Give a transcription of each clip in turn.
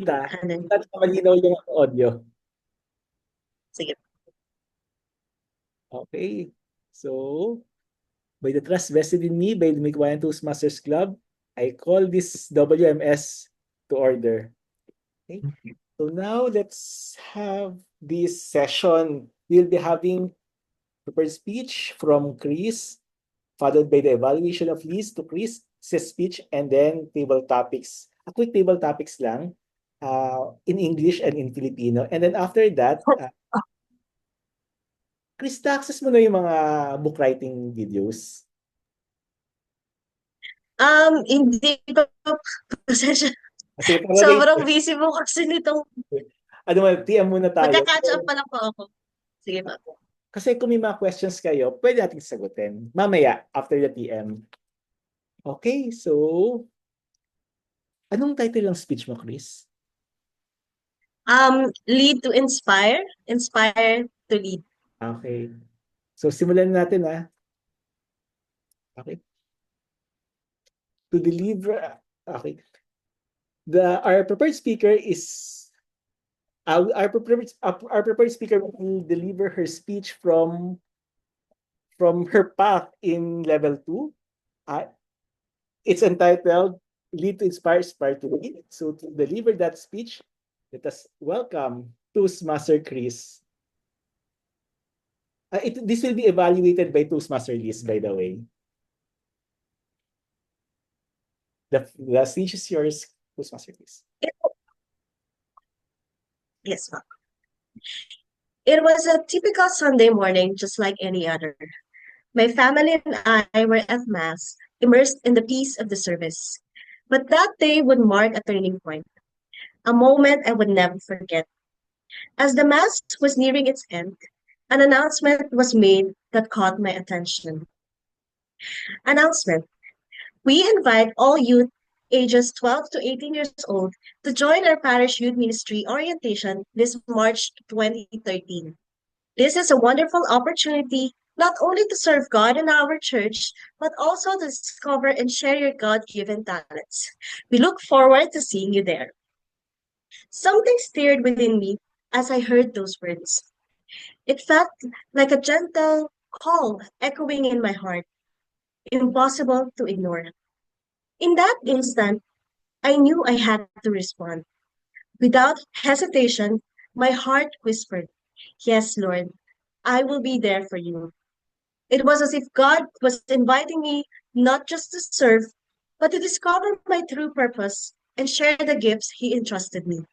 kita. Ano? At malinaw yung audio. Sige. Okay. So, by the trust vested in me by the Mikwayan Toastmasters Club, I call this WMS to order. Okay. So now let's have this session. We'll be having prepared speech from Chris, followed by the evaluation of Liz to Chris' speech, and then table topics. A quick table topics lang in English and in Filipino. And then after that, Chris, access mo na yung mga book writing videos. Hindi ko, pasensya. Kasi talaga, Sobrang busy mo kasi nitong, ano man, TM muna tayo. magka-catch up pa lang po ako. Sige pa. Kasi kung may mga questions kayo, pwede natin sagutin. Mamaya, after the TM. Okay, so, anong title ng speech mo, Chris? Lead to inspire, inspire to lead. Okay. So, simulan natin Okay. To deliver, okay. Our prepared speaker is our prepared speaker will deliver her speech from her path in level 2. It's entitled Lead to Inspire, Inspire to Lead. So to deliver that speech, let us welcome Toastmaster Chris. This will be evaluated by Toastmaster Liz, by the way. The speech is yours, Toastmaster Chris. Yes, ma'am. It was a typical Sunday morning, just like any other. My family and I were at Mass, immersed in the peace of the service. But that day would mark a turning point, a moment I would never forget. As the Mass was nearing its end, an announcement was made that caught my attention. Announcement: we invite all youth ages 12 to 18 years old to join our parish youth ministry orientation this March 2013. This is a wonderful opportunity not only to serve God in our church, but also to discover and share your God-given talents. We look forward to seeing you there. Something stirred within me as I heard those words. It felt like a gentle call echoing in my heart, impossible to ignore. In that instant, I knew I had to respond. Without hesitation, my heart whispered, "Yes, Lord, I will be there for you." It was as if God was inviting me not just to serve, but to discover my true purpose and share the gifts He entrusted me.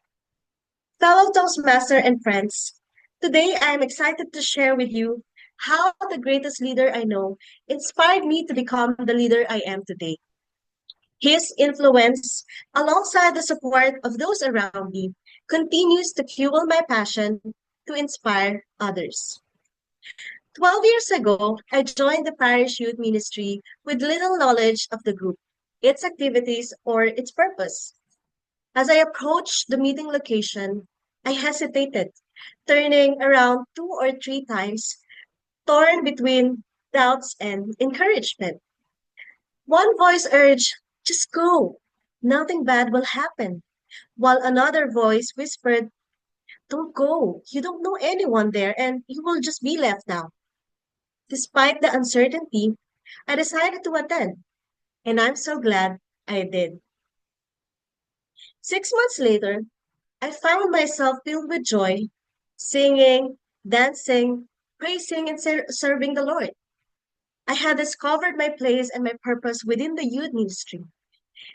Fellow Toastmaster and friends, today I am excited to share with you how the greatest leader I know inspired me to become the leader I am today. His influence, alongside the support of those around me, continues to fuel my passion to inspire others. 12 years ago, I joined the parish youth ministry with little knowledge of the group, its activities, or its purpose. As I approached the meeting location, I hesitated, turning around 2 or 3 times, torn between doubts and encouragement. One voice urged, "Just go. Nothing bad will happen." While another voice whispered, "Don't go. You don't know anyone there and you will just be left out." Despite the uncertainty, I decided to attend, and I'm so glad I did. 6 months later, I found myself filled with joy, singing, dancing, praising, and serving the Lord. I had discovered my place and my purpose within the youth ministry.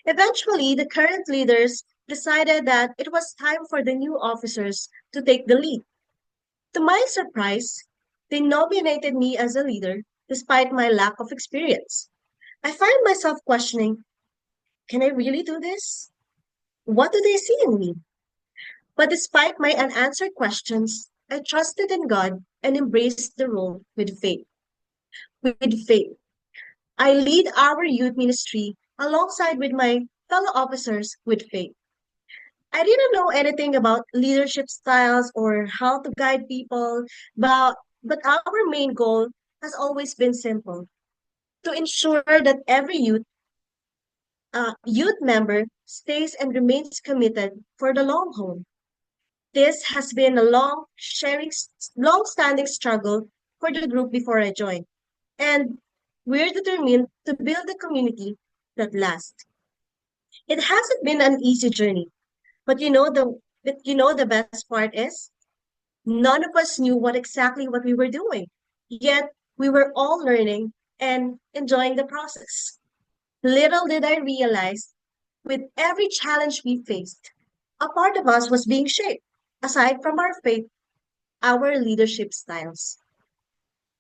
Eventually, the current leaders decided that it was time for the new officers to take the lead. To my surprise, they nominated me as a leader despite my lack of experience. I find myself questioning, can I really do this? What do they see in me? But despite my unanswered questions, I trusted in God and embraced the role with faith. With faith, I lead our youth ministry alongside with my fellow officers with faith. I didn't know anything about leadership styles or how to guide people, but our main goal has always been simple: to ensure that every youth member stays and remains committed for the long haul. This has been a long-standing struggle for the group before I joined, and we're determined to build a community that lasts. It hasn't been an easy journey, but the best part is none of us knew what we were doing. Yet we were all learning and enjoying the process. Little did I realize, with every challenge we faced, a part of us was being shaped, aside from our faith, our leadership styles.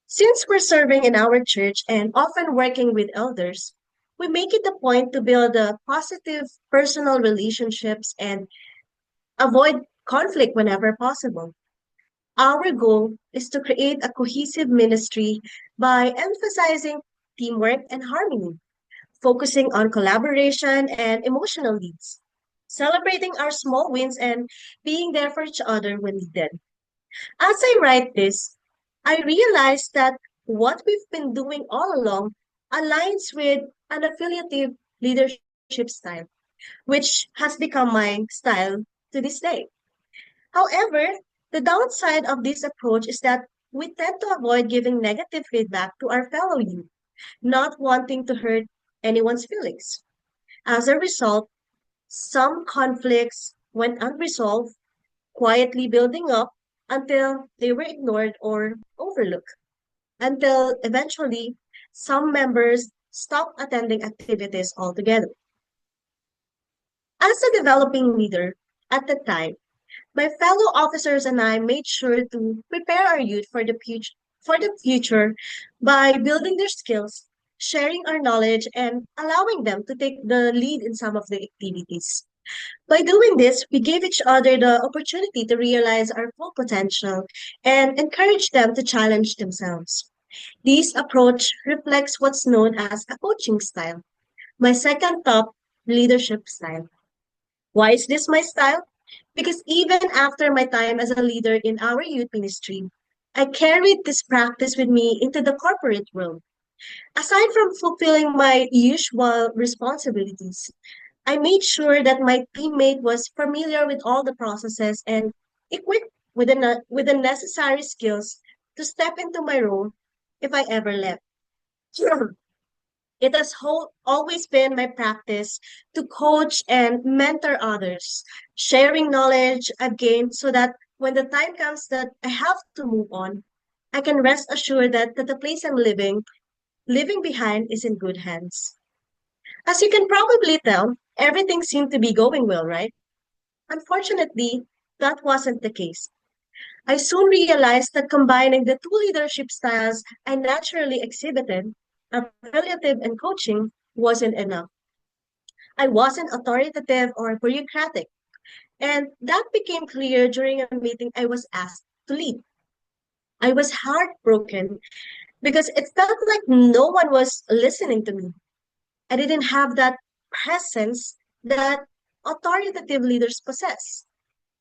Since we're serving in our church and often working with elders, we make it a point to build a positive personal relationships and avoid conflict whenever possible. Our goal is to create a cohesive ministry by emphasizing teamwork and harmony, focusing on collaboration and emotional needs, celebrating our small wins and being there for each other when needed. As I write this, I realize that what we've been doing all along aligns with an affiliative leadership style, which has become my style to this day. However, the downside of this approach is that we tend to avoid giving negative feedback to our fellow youth, not wanting to hurt anyone's feelings. As a result, some conflicts went unresolved, quietly building up until they were ignored or overlooked, until eventually some members stopped attending activities altogether. As a developing leader at the time, my fellow officers and I made sure to prepare our youth for the future by building their skills, sharing our knowledge, and allowing them to take the lead in some of the activities. By doing this, we gave each other the opportunity to realize our full potential and encourage them to challenge themselves. This approach reflects what's known as a coaching style, my second top leadership style. Why is this my style? Because even after my time as a leader in our youth ministry, I carried this practice with me into the corporate world. Aside from fulfilling my usual responsibilities, I made sure that my teammate was familiar with all the processes and equipped with the necessary skills to step into my role if I ever left. It has always been my practice to coach and mentor others, sharing knowledge I've gained so that when the time comes that I have to move on, I can rest assured that the place I'm living behind is in good hands. As you can probably tell, everything seemed to be going well, right? Unfortunately, that wasn't the case. I soon realized that combining the two leadership styles I naturally exhibited, affiliative and coaching, wasn't enough. I wasn't authoritative or bureaucratic, and that became clear during a meeting I was asked to lead. I was heartbroken because it felt like no one was listening to me. I didn't have that presence that authoritative leaders possess,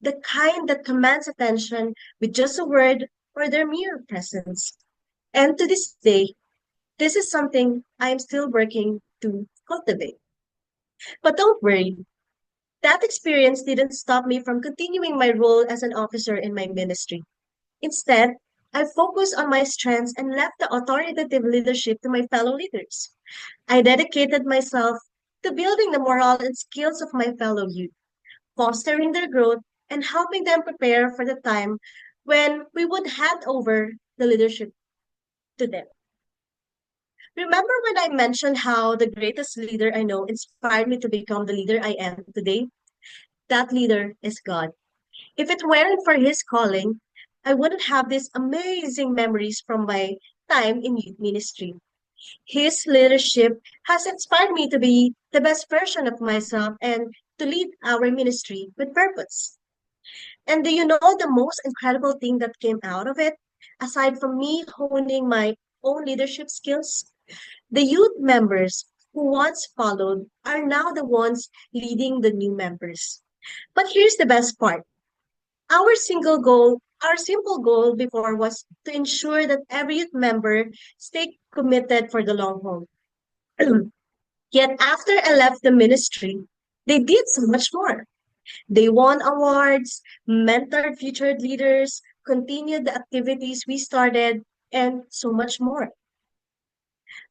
the kind that commands attention with just a word or their mere presence. And to this day, this is something I am still working to cultivate. But don't worry, that experience didn't stop me from continuing my role as an officer in my ministry. Instead, I focused on my strengths and left the authoritative leadership to my fellow leaders. I dedicated myself to building the morale and skills of my fellow youth, fostering their growth, and helping them prepare for the time when we would hand over the leadership to them. Remember when I mentioned how the greatest leader I know inspired me to become the leader I am today? That leader is God. If it weren't for his calling, I wouldn't have these amazing memories from my time in youth ministry. His leadership has inspired me to be the best version of myself and to lead our ministry with purpose. And do you know the most incredible thing that came out of it? Aside from me honing my own leadership skills, the youth members who once followed are now the ones leading the new members. But here's the best part. Our simple goal before was to ensure that every youth member stay committed for the long haul. Yet after I left the ministry, They did so much more. They won awards, mentored future leaders, continued the activities we started, and so much more.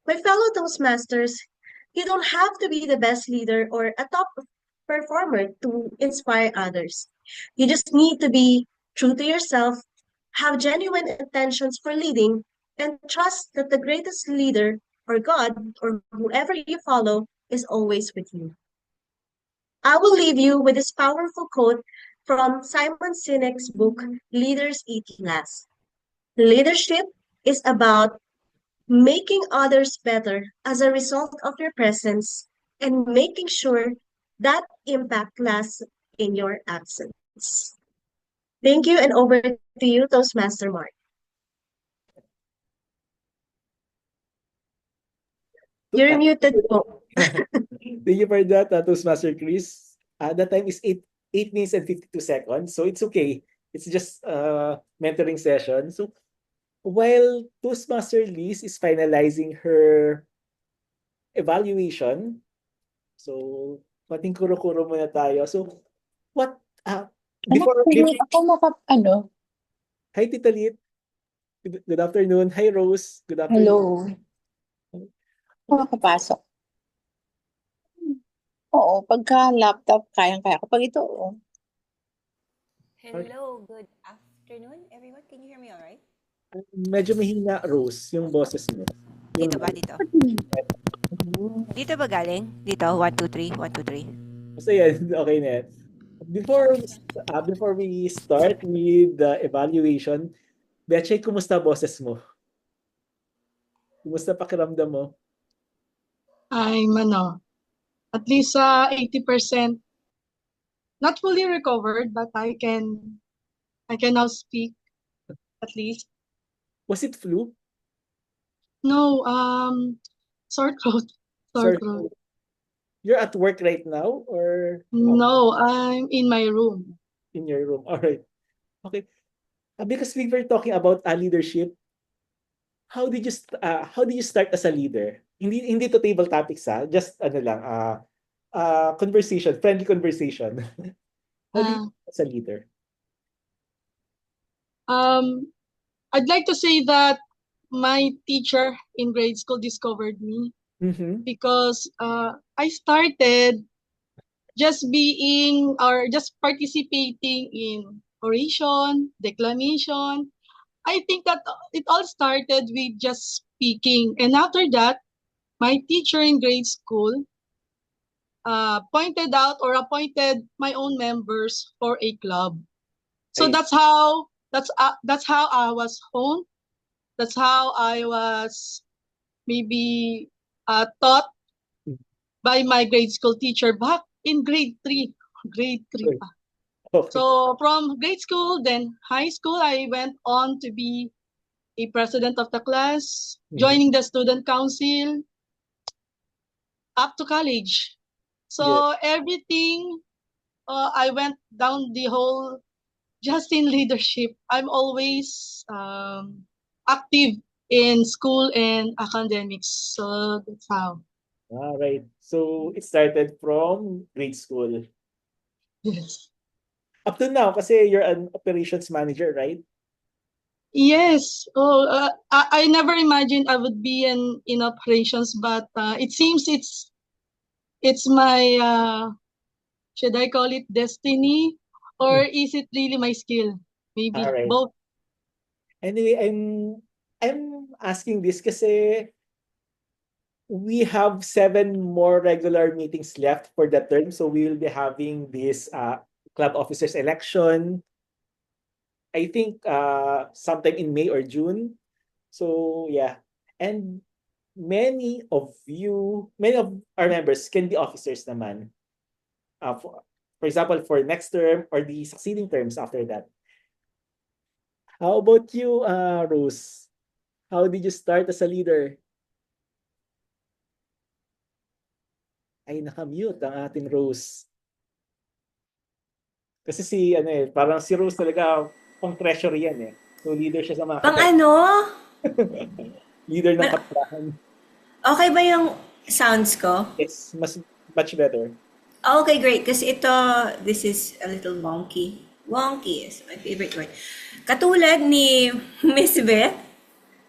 My fellow Toastmasters, you don't have to be the best leader or a top performer to inspire others. You just need to be true to yourself, have genuine intentions for leading, and trust that the greatest leader, or God, or whoever you follow, is always with you. I will leave you with this powerful quote from Simon Sinek's book, Leaders Eat Last. Leadership is about making others better as a result of your presence and making sure that impact lasts in your absence. Thank you, and over to you, Toastmaster Mark. You're muted po. Thank you for that, Toastmaster Chris. That time is 8 minutes and 52 seconds, so it's okay. It's just mentoring session. So while Toastmaster Liz is finalizing her evaluation, so pating kuro-kuro muna tayo. So what before Anak, ako hi Tita Lit. Good afternoon. Hi Rose. Good afternoon. hello, makapasok. Oo, pagka laptop, kayang-kaya ko. Pag ito, oo. Hello, good afternoon, everyone. Can you hear me all right? Medyo mahina Rose yung boses mo. Dito ba? Dito? Dito ba galing? Dito? 1, 2, 3. 1, 2, 3. Basta yan, okay na yan. Before we start with the evaluation, Betchay, kumusta boses mo? Kumusta pakiramdam mo? I'm at least 80%, not fully recovered, but I can now speak at least. Was it flu? No, sore throat. Sore throat. You're at work right now or No, I'm in my room. in your room? All right. Okay. Because we were talking about leadership, how did you start as a leader? Hindi to table topics just ano lang conversation, friendly conversation. How did you start as a leader? I'd like to say that my teacher in grade school discovered me because I started just being or just participating in oration, declamation. I think that it all started with just speaking. And after that, my teacher in grade school pointed out or appointed my own members for a club. So that's how I was honed. That's how I was maybe taught by my grade school teacher back in grade 3. Grade 3 pa. Okay. So from grade school, then high school, I went on to be a president of the class, joining the student council, up to college. So everything, I went down the whole just in leadership. I'm always active in school and academics. So that's how. All right. So it started from grade school. Yes. Up to now, kasi you're an operations manager, right? Yes. Oh, I never imagined I would be in operations, but it seems it's my should I call it destiny, or is it really my skill? Maybe both. Anyway, I'm asking this kasi we have 7 more regular meetings left for the term, so we will be having this club officers election. I think sometime in May or June. So yeah, and many of our members can be officers naman. For example, for next term or the succeeding terms after that. How about you, Rose? How did you start as a leader? Ay, nakamute ang ating Rose. Kasi parang si Rose talaga pang treasury yan eh. So leader siya sa mga Pang ano? Leader ng kaprahan. Okay ba yung sounds ko? Yes, much better. Okay, great. Kasi this is a little wonky. Wonky is my favorite word. Katulad ni Miss Beth.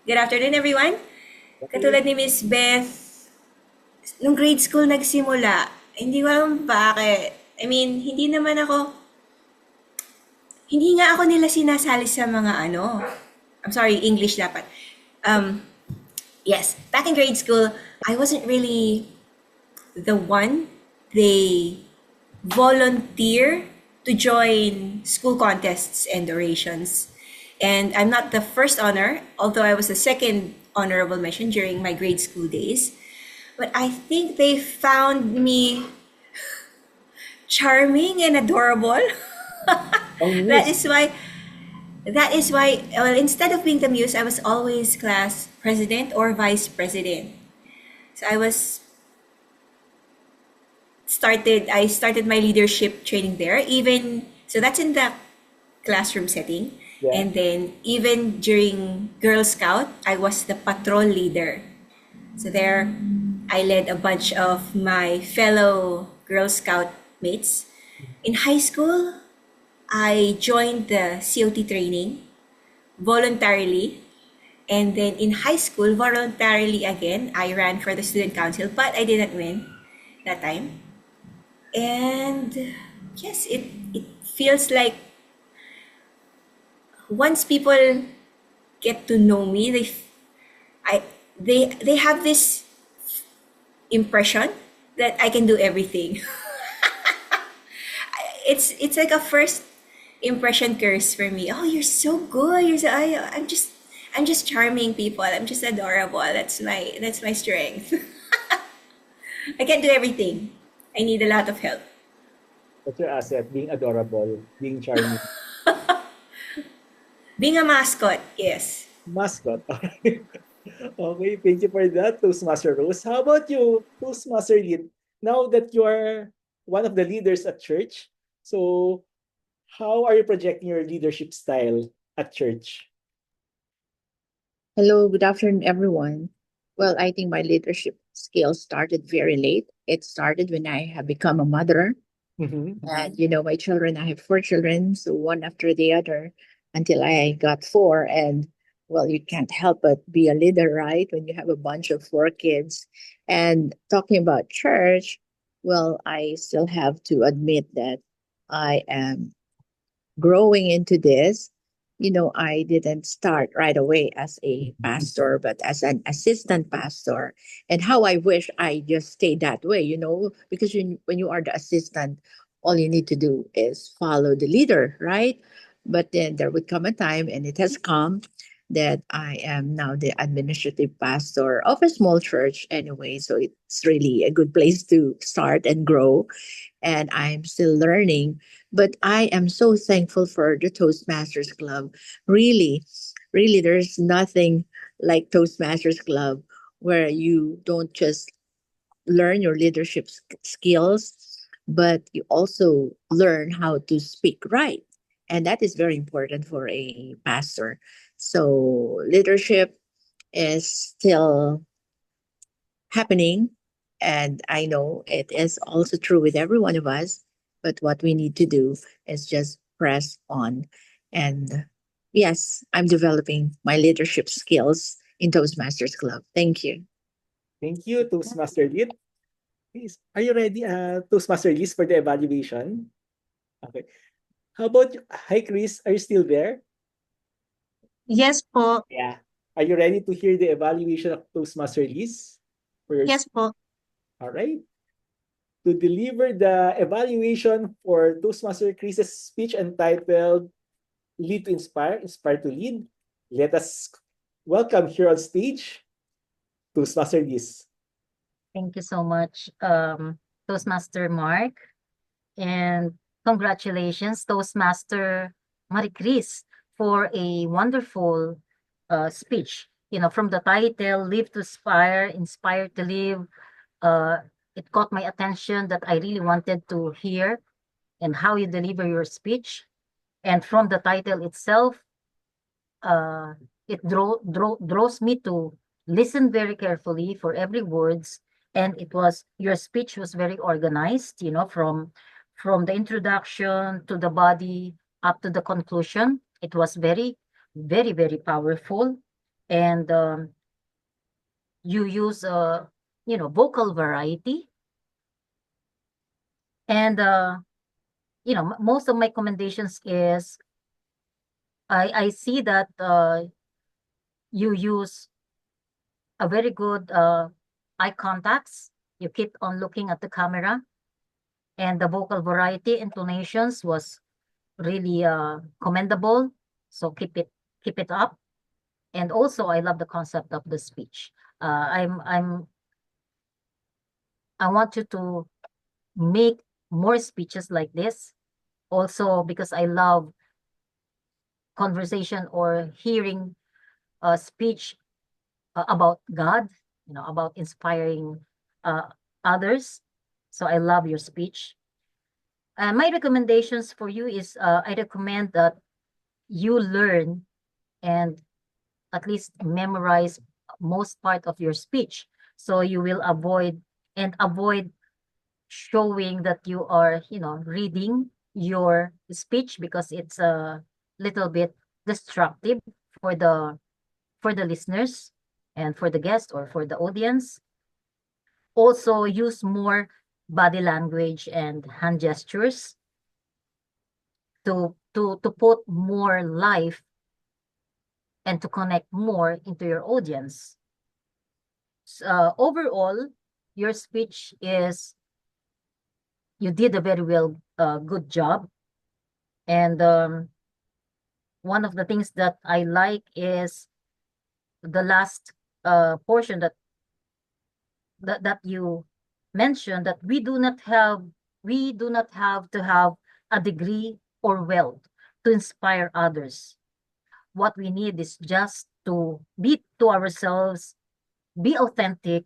Good afternoon, everyone. Katulad ni Miss Beth, nung grade school nagsimula, hindi ko alam bakit. I mean, hindi nga ako nila sinasali sa mga I'm sorry, English dapat. Um, yes, back in grade school, I wasn't really the one they volunteer to join school contests and orations. And I'm not the first honor, although I was the second honorable mention during my grade school days. But I think they found me charming and adorable. Oh, That Miss. is why, well, instead of being the muse, I was always class president or vice president. So I started my leadership training there, even, so that's in the classroom setting. Yeah. And then even during Girl Scout, I was the patrol leader. So there, I led a bunch of my fellow Girl Scout mates. In high school, I joined the COT training voluntarily. And then in high school, voluntarily again, I ran for the student council, but I didn't win that time. And yes, it feels like once people get to know me, they have this impression that I can do everything. It's like a first impression curse for me. Oh, you're so good. I'm just charming people. I'm just adorable. That's my strength. I can't do everything. I need a lot of help. What's your asset? Being adorable, being charming. Being a mascot, yes. Mascot. Okay, thank you for that, Toastmaster Rose. How about you, Toastmaster Lin? Now that you are one of the leaders at church, so how are you projecting your leadership style at church? Hello, good afternoon, everyone. Well, I think my leadership skills started very late. It started when I have become a mother. Mhm. And my children, I have 4 children, so one after the other until I got four. And well, you can't help but be a leader, right? When you have a bunch of 4 kids. And talking about church, well, I still have to admit that I am growing into this. I didn't start right away as a pastor, but as an assistant pastor. And how I wish I just stayed that way, because when you are the assistant, all you need to do is follow the leader, right? But then there would come a time, and it has come, that I am now the administrative pastor of a small church anyway. So it's really a good place to start and grow, and I'm still learning. But I am so thankful for the Toastmasters Club. Really, really, there's nothing like Toastmasters Club where you don't just learn your leadership skills, but you also learn how to speak right. And that is very important for a pastor. So, leadership is still happening. And I know it is also true with every one of us. But what we need to do is just press on. And yes, I'm developing my leadership skills in Toastmasters Club. Thank you. Thank you, Toastmaster Lin. Please, are you ready, Toastmaster Liz, for the evaluation? Okay. How about you? Hi, Chris. Are you still there? Yes po. Yeah. Are you ready to hear the evaluation of Toastmaster Liz? Yes po. All right. To deliver the evaluation for Toastmaster Chris's speech entitled Lead to Inspire, Inspire to Lead, let us welcome here on stage Toastmaster Liz. Thank you so much, Toastmaster Mark, and congratulations, Toastmaster Marie Chris, for a wonderful speech. From the title, Live to Inspire, Inspire to Live, it caught my attention that I really wanted to hear and how you deliver your speech. And from the title itself, it draws me to listen very carefully for every words and your speech was very organized, from the introduction to the body up to the conclusion. It was very, very, very powerful. And you use vocal variety. And most of my commendations is I see that you use a very good eye contacts. You keep on looking at the camera, and the vocal variety, intonations was really commendable. So keep it up. And also, I love the concept of the speech. I want you to make more speeches like this. Also, because I love conversation or hearing a speech about God, about inspiring others. So I love your speech. My recommendations for you is I recommend that you learn and at least memorize most part of your speech. So you will avoid showing that you are, reading your speech, because it's a little bit destructive for the listeners and for the guest or for the audience. Also, use more body language and hand gestures to put more life and to connect more into your audience. Overall, your speech you did a very good job. And one of the things that I like is the last portion that you mentioned, that we do not have to have a degree or wealth to inspire others. What we need is just to be to ourselves, be authentic,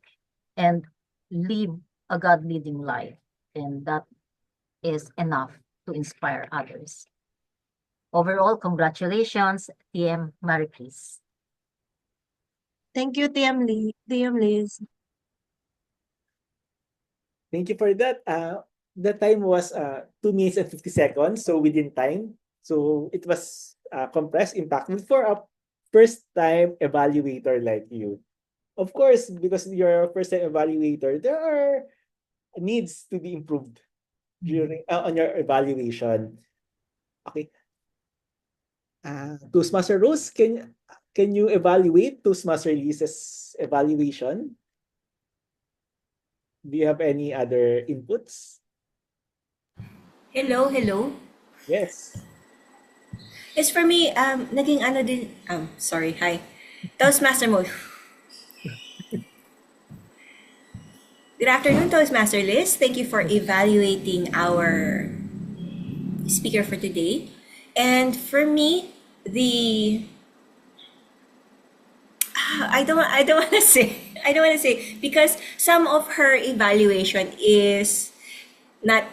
and live a God-leading life. And that is enough to inspire others. Overall, congratulations, TM Maricris. Thank you, TM Liz. Thank you for that. The time was 2 minutes and 50 seconds, so within time. So it was compressed, impactful for a first-time evaluator like you. Of course, because you're a first-time evaluator, there are needs to be improved during on your evaluation. Okay. Toastmaster Rose, can you evaluate Toastmaster Liz's evaluation? Do you have any other inputs? Hello. Yes. Yes, for me, naging ano din, sorry, hi. Toastmaster mode. Good afternoon, Toastmaster Liz. Thank you for evaluating our speaker for today. And for me, I don't want to say, because some of her evaluation is not,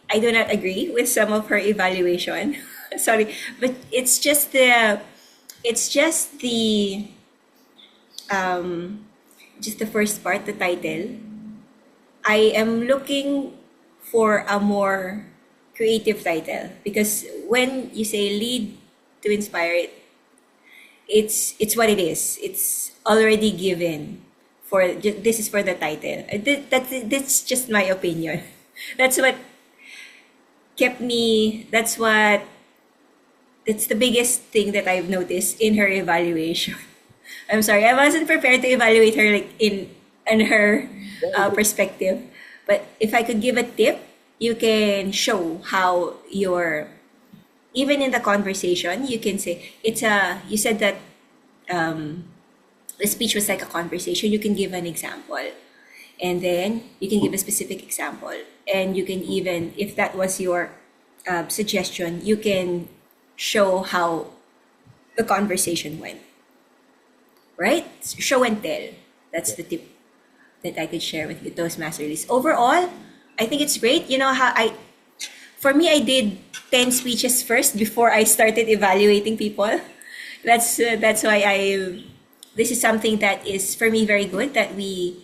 I do not agree with some of her evaluation. Sorry, but it's just the first part, the title. I am looking for a more creative title, because when you say lead to inspire, it's what it is. It's already given. This is for the title. That's just my opinion. That's what kept me. It's the biggest thing that I've noticed in her evaluation. I'm sorry, I wasn't prepared to evaluate her like in her perspective. But if I could give a tip, you can show how even in the conversation, you can say you said that the speech was like a conversation. You can give an example, and then you can give a specific example, and you can even, if that was your suggestion, you can show how the conversation went. Right? Show and tell. That's the tip that I could share with you, Toastmaster Liz. Overall, I think it's great. You know how for me, I did 10 speeches first before I started evaluating people. That's why this is something that is for me very good, that we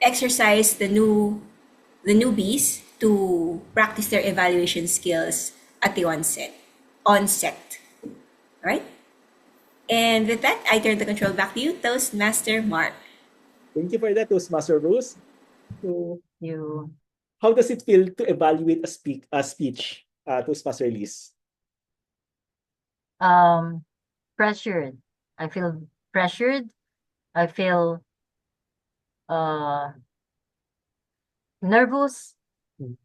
exercise the newbies to practice their evaluation skills at the onset. Right? And with that, I turn the control back to you, Toastmaster Mark. Thank you for that, Toastmaster Rose. So, You, how does it feel to evaluate a speech, Toastmaster Liz? pressured. I feel pressured. I feel nervous Mm.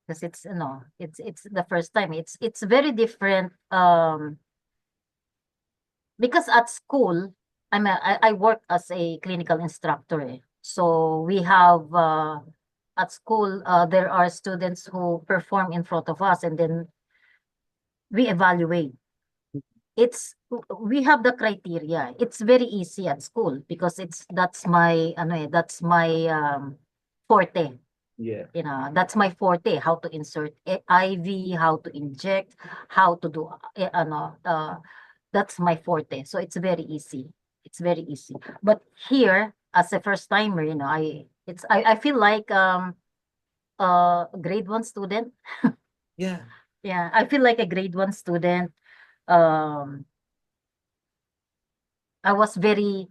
because it's the first time. It's very different. Because at school, I work as a clinical instructor. So we have at school there are students who perform in front of us, and then we evaluate. We have the criteria. It's very easy at school because that's my forte. Yeah. That's my forte, how to insert IV, how to inject, how to do that's my forte. So it's very easy. It's very easy. But here, as a first timer, I feel like grade 1 student. Yeah. Yeah, I feel like a grade 1 student. I was very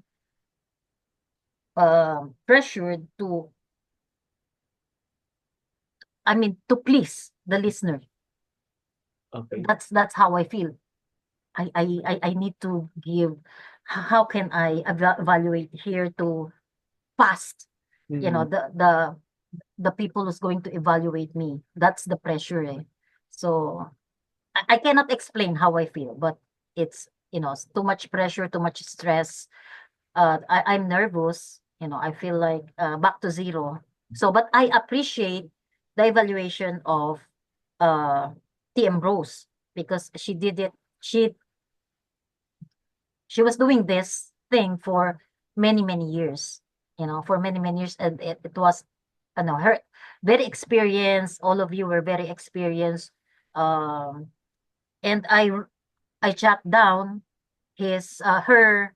pressured to please the listener. Okay. That's how I feel. I need to give. How can I evaluate here to pass? Mm. The people who's going to evaluate me. That's the pressure. So I cannot explain how I feel, but it's too much pressure, too much stress. I'm nervous. I feel like back to zero. So, but I appreciate the evaluation of TM Rose because she did it. She was doing this thing for many years. For many years, and it was, her very experienced. All of you were very experienced. And I jot down her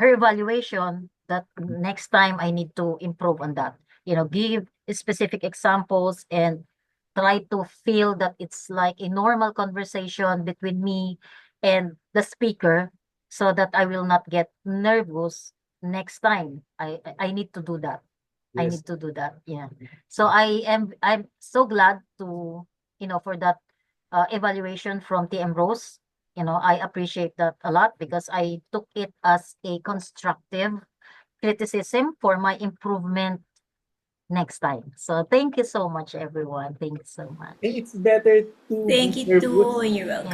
evaluation that next time I need to improve on that. Give specific examples and try to feel that it's like a normal conversation between me and the speaker so that I will not get nervous next time. I need to do that. I Yes. need to do that. Yeah. So I'm so glad to, for that evaluation from TM Rose. I appreciate that a lot because I took it as a constructive criticism for my improvement next time. So thank you so much, everyone. Thank you so much. And it's better to Thank be you nervous. too, and you're welcome.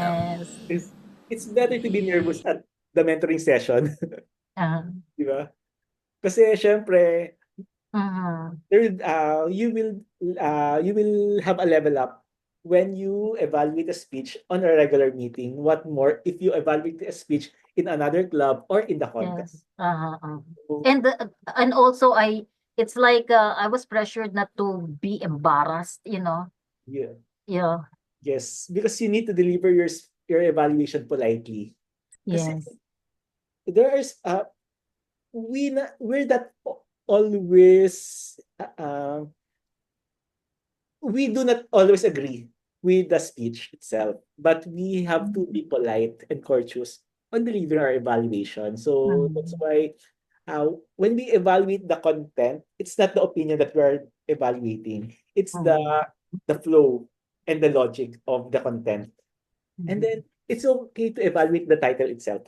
Yes. It's better to be nervous at the mentoring session. Uh, Di ba? Kasi syempre, mhm. you will have a level up when you evaluate a speech on a regular meeting. What more if you evaluate a speech in another club or in the contest? Yes. Uh-huh. So, And also it's like I was pressured not to be embarrassed, yeah. Yeah. Yes, because you need to deliver your evaluation politely. Kasi Yes. there's we're not always we do not always agree with the speech itself, but we have to be polite and courteous on delivering our evaluation. So that's why when we evaluate the content, it's not the opinion that we're evaluating. It's the flow and the logic of the content. And then it's okay to evaluate the title itself.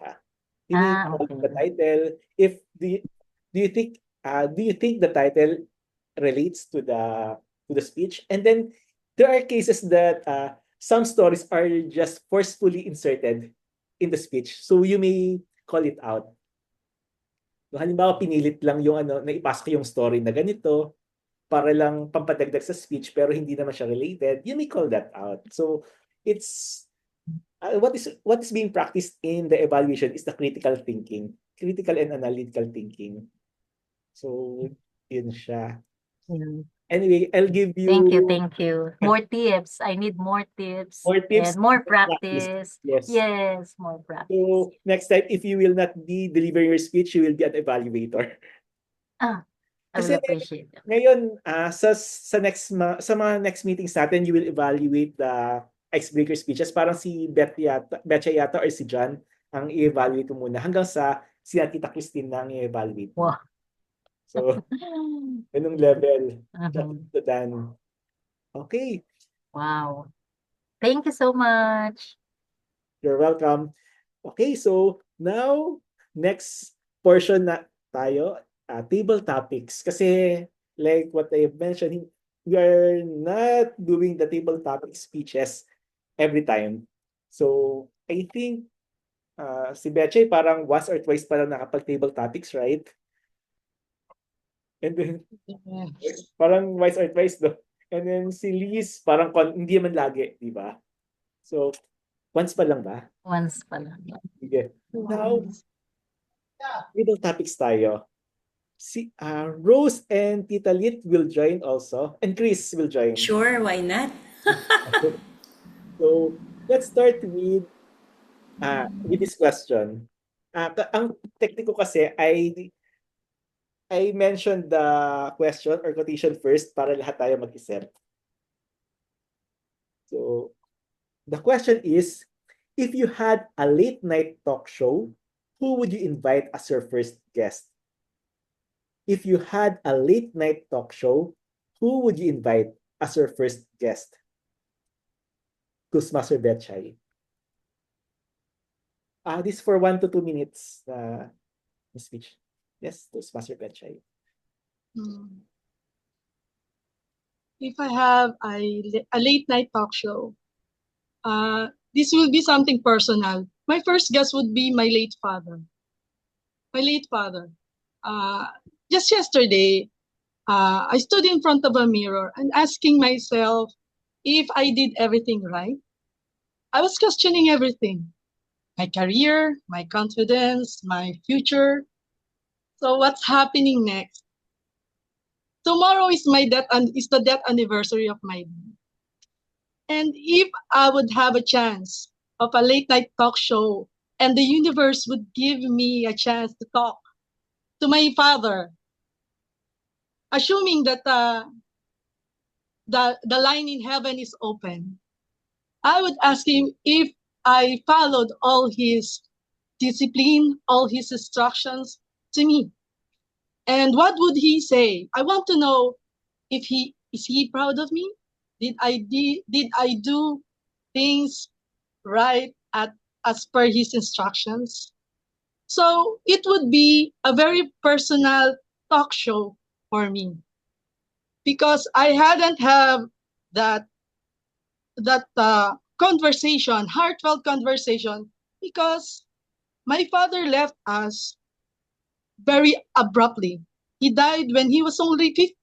You need to evaluate the Okay. title. If do you think the title relates to the speech? And then there are cases that some stories are just forcefully inserted in the speech. So you may call it out. So, halimbawa, pinilit lang yung naipasok yung story na ganito para lang pampadagdag sa speech pero hindi naman siya related, you may call that out. So it's what is being practiced in the evaluation is the critical thinking, critical and analytical thinking. So yun siya. Mm. Anyway, I'll give Thank you. you Thank you. More tips. I need more tips. more tips And more for practice. practice. Yes. Yes, more practice. So next time, if you will not be delivering your speech, you will be an evaluator. I will Kasi appreciate that. ngayon, sa mga next meetings natin, you will evaluate the icebreaker speeches. Parang si Betcha yata or si John ang i-evaluate mo muna hanggang sa si Tita Christine na ang i-evaluate. Wow. So, ganung level. Mhm. To Dan. Okay, Wow. Thank you so much. you're welcome. Okay, so now, next portion na tayo, table topics. Kasi like what I mentioned, we are not doing the table topic speeches every time. So, I think si Betchay parang once or twice pa lang nakapag-table topics, right? And then, parang once or twice, no? And then si Liz, parang hindi man lagi, di ba? So, once pa lang ba? Once pala. Sige. Now, table topics tayo. Si Rose and Tita Lit will join also. And Chris will join. Sure, why not? So, let's start with this question. Ang technique ko kasi I mentioned the question or quotation first para lahat tayo mag-isip. So, the question is, if you had a late night talk show, who would you invite as your first guest? If you had a late night talk show, who would you invite as your first guest? Toastmaster Betchay. This for 1 to 2 minutes speech. Yes, Toastmaster Betchay. If I have a late night talk show, this will be something personal. My first guest would be my late father. My late father. Just yesterday, I stood in front of a mirror and asking myself if I did everything right. I was questioning everything. My career, my confidence, my future. So what's happening next? Tomorrow is the death anniversary of my dad. And if I would have a chance of a late night talk show and the universe would give me a chance to talk to my father, assuming that the line in heaven is open, I would ask him if I followed all his discipline, all his instructions to me. And what would he say? I want to know if is he proud of me? Did I do things right as per his instructions? So it would be a very personal talk show for me because I hadn't have that conversation, heartfelt conversation, because my father left us very abruptly. He died when he was only 50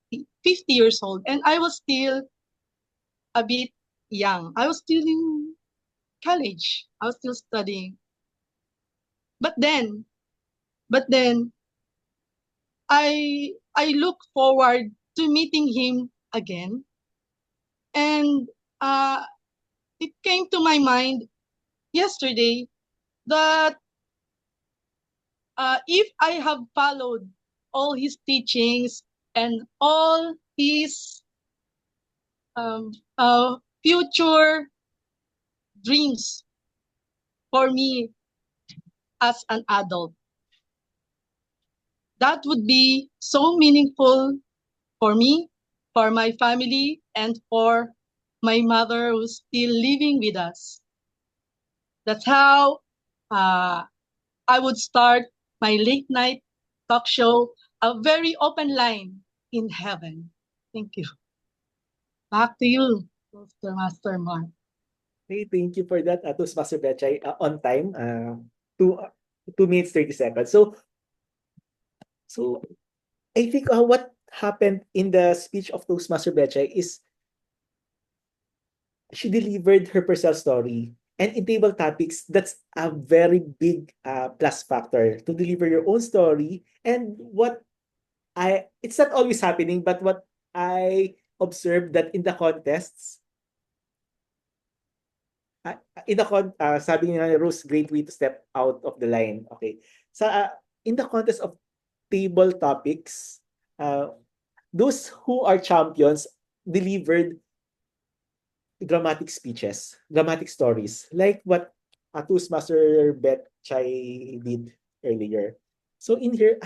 years old, and I was still a bit young. I was still in college. I was still studying. But then I look forward to meeting him again, and it came to my mind yesterday that if I have followed all his teachings and all his future dreams for me as an adult, that would be so meaningful for me, for my family, and for my mother who's still living with us. That's how I would start my late night talk show, a very open line in heaven. Thank you. Back to you, Master Mark. Okay, thank you for that, Toastmaster Betchay. On time, 2 minutes 30 seconds. So I think what happened in the speech of Toastmaster Betchay is she delivered her personal story. And in table topics, that's a very big plus factor to deliver your own story. And it's not always happening, but what I observed that in the contests, sabi nga Rose, great way to step out of the line. Okay. In the contest of table topics, those who are champions delivered dramatic speeches, dramatic stories, like what Toastmaster Bet Chai did earlier. So in here,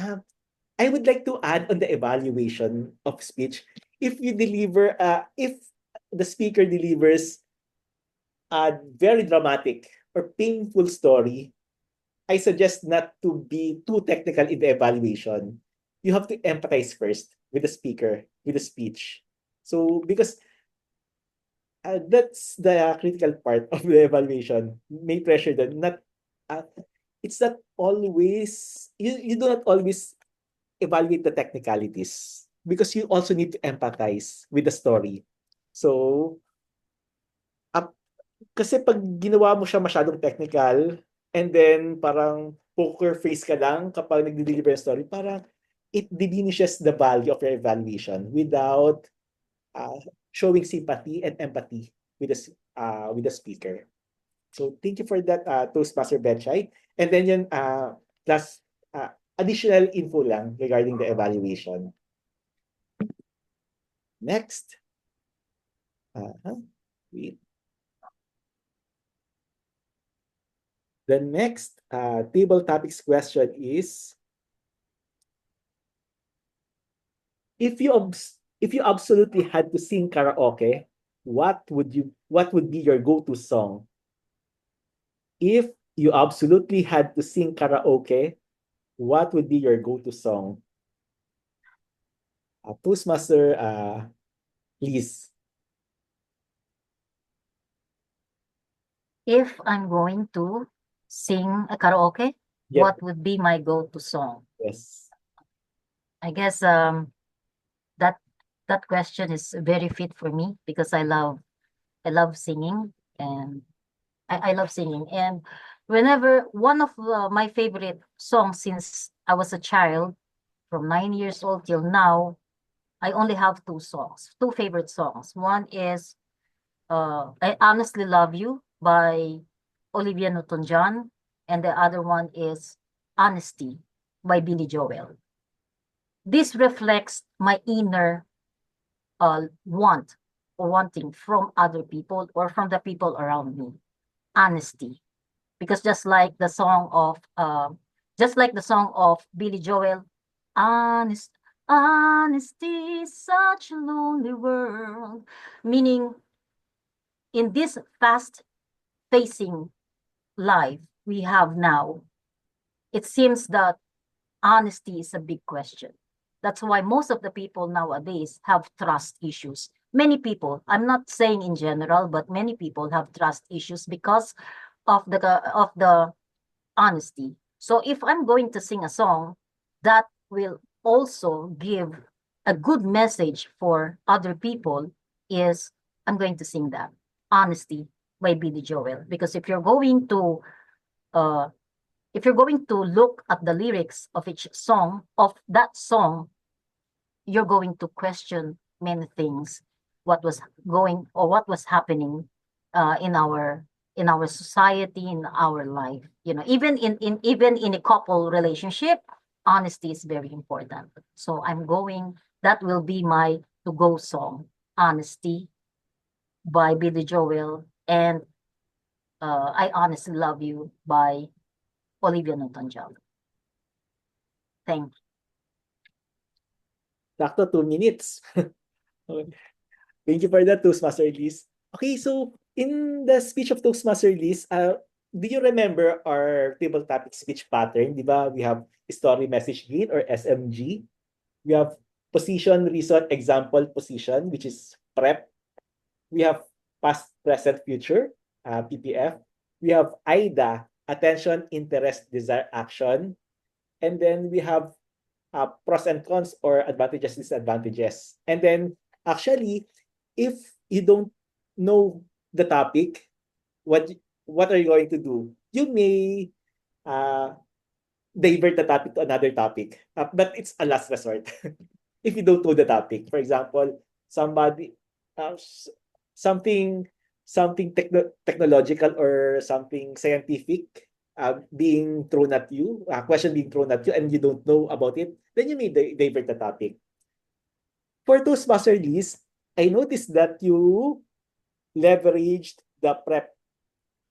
I would like to add on the evaluation of speech. If you deliver, if the speaker delivers a very dramatic or painful story, I suggest not to be too technical in the evaluation. You have to empathize first with the speaker, with the speech. So, because that's the critical part of the evaluation. May pressure that not, it's not always, you do not always evaluate the technicalities because you also need to empathize with the story. So, kasi pag ginawa mo siya masyadong technical and then parang poker face ka lang kapag nagde-deliver ng story, parang it diminishes the value of your evaluation without showing sympathy and empathy with the speaker. So thank you for that, Toastmaster Betchay. And then yun, plus additional info lang regarding the evaluation. Next. Wait. The next table topics question is, if you absolutely had to sing karaoke, what would be your go-to song? If you absolutely had to sing karaoke, what would be your go-to song? Toastmaster Liz. If I'm going to sing a karaoke, Yep. what would be my go-to song? Yes. I guess that question is very fit for me because I love singing, and I love singing. And whenever one of my favorite songs since I was a child, from 9 years old till now, I only have two favorite songs. One is I Honestly Love You by Olivia Newton-John, and the other one is Honesty by Billy Joel. This reflects my inner wanting from other people or from the people around me. Honesty. Because just like the song of Billy Joel, honesty is such a lonely world. Meaning, in this fast facing life we have now, it seems that honesty is a big question. That's why most of the people nowadays have trust issues. Many people, I'm not saying in general, but many people have trust issues because of the honesty. So if I'm going to sing a song that will also give a good message for other people, is I'm going to sing that Honesty by Billy Joel. Because if you're going to look at the lyrics of each song, of that song, you're going to question many things, what was happening in our society, in our life. Even in a couple relationship, honesty is very important. So that will be my to-go song, Honesty by Billy Joel, and I Honestly Love You by Olivia Newton-John. Thank you. Sakto 2 minutes. Okay. Thank you for that, Toastmaster Liz. Okay, so in the speech of Toastmaster Liz, do you remember our table topic speech pattern? Di ba? We have story, message, gain, or SMG. We have position, reason, example, position, which is prep. We have past, present, future, PPF. We have AIDA, attention, interest, desire, action. And then we have pros and cons, or advantages, disadvantages. And then actually, if you don't know the topic, what are you going to do? You may divert the topic to another topic, but it's a last resort. If you don't know the topic, for example, somebody something technological or something scientific being thrown at you, a question being thrown at you, and you don't know about it, then you may divert the topic. For Toastmaster list, I noticed that you leveraged the prep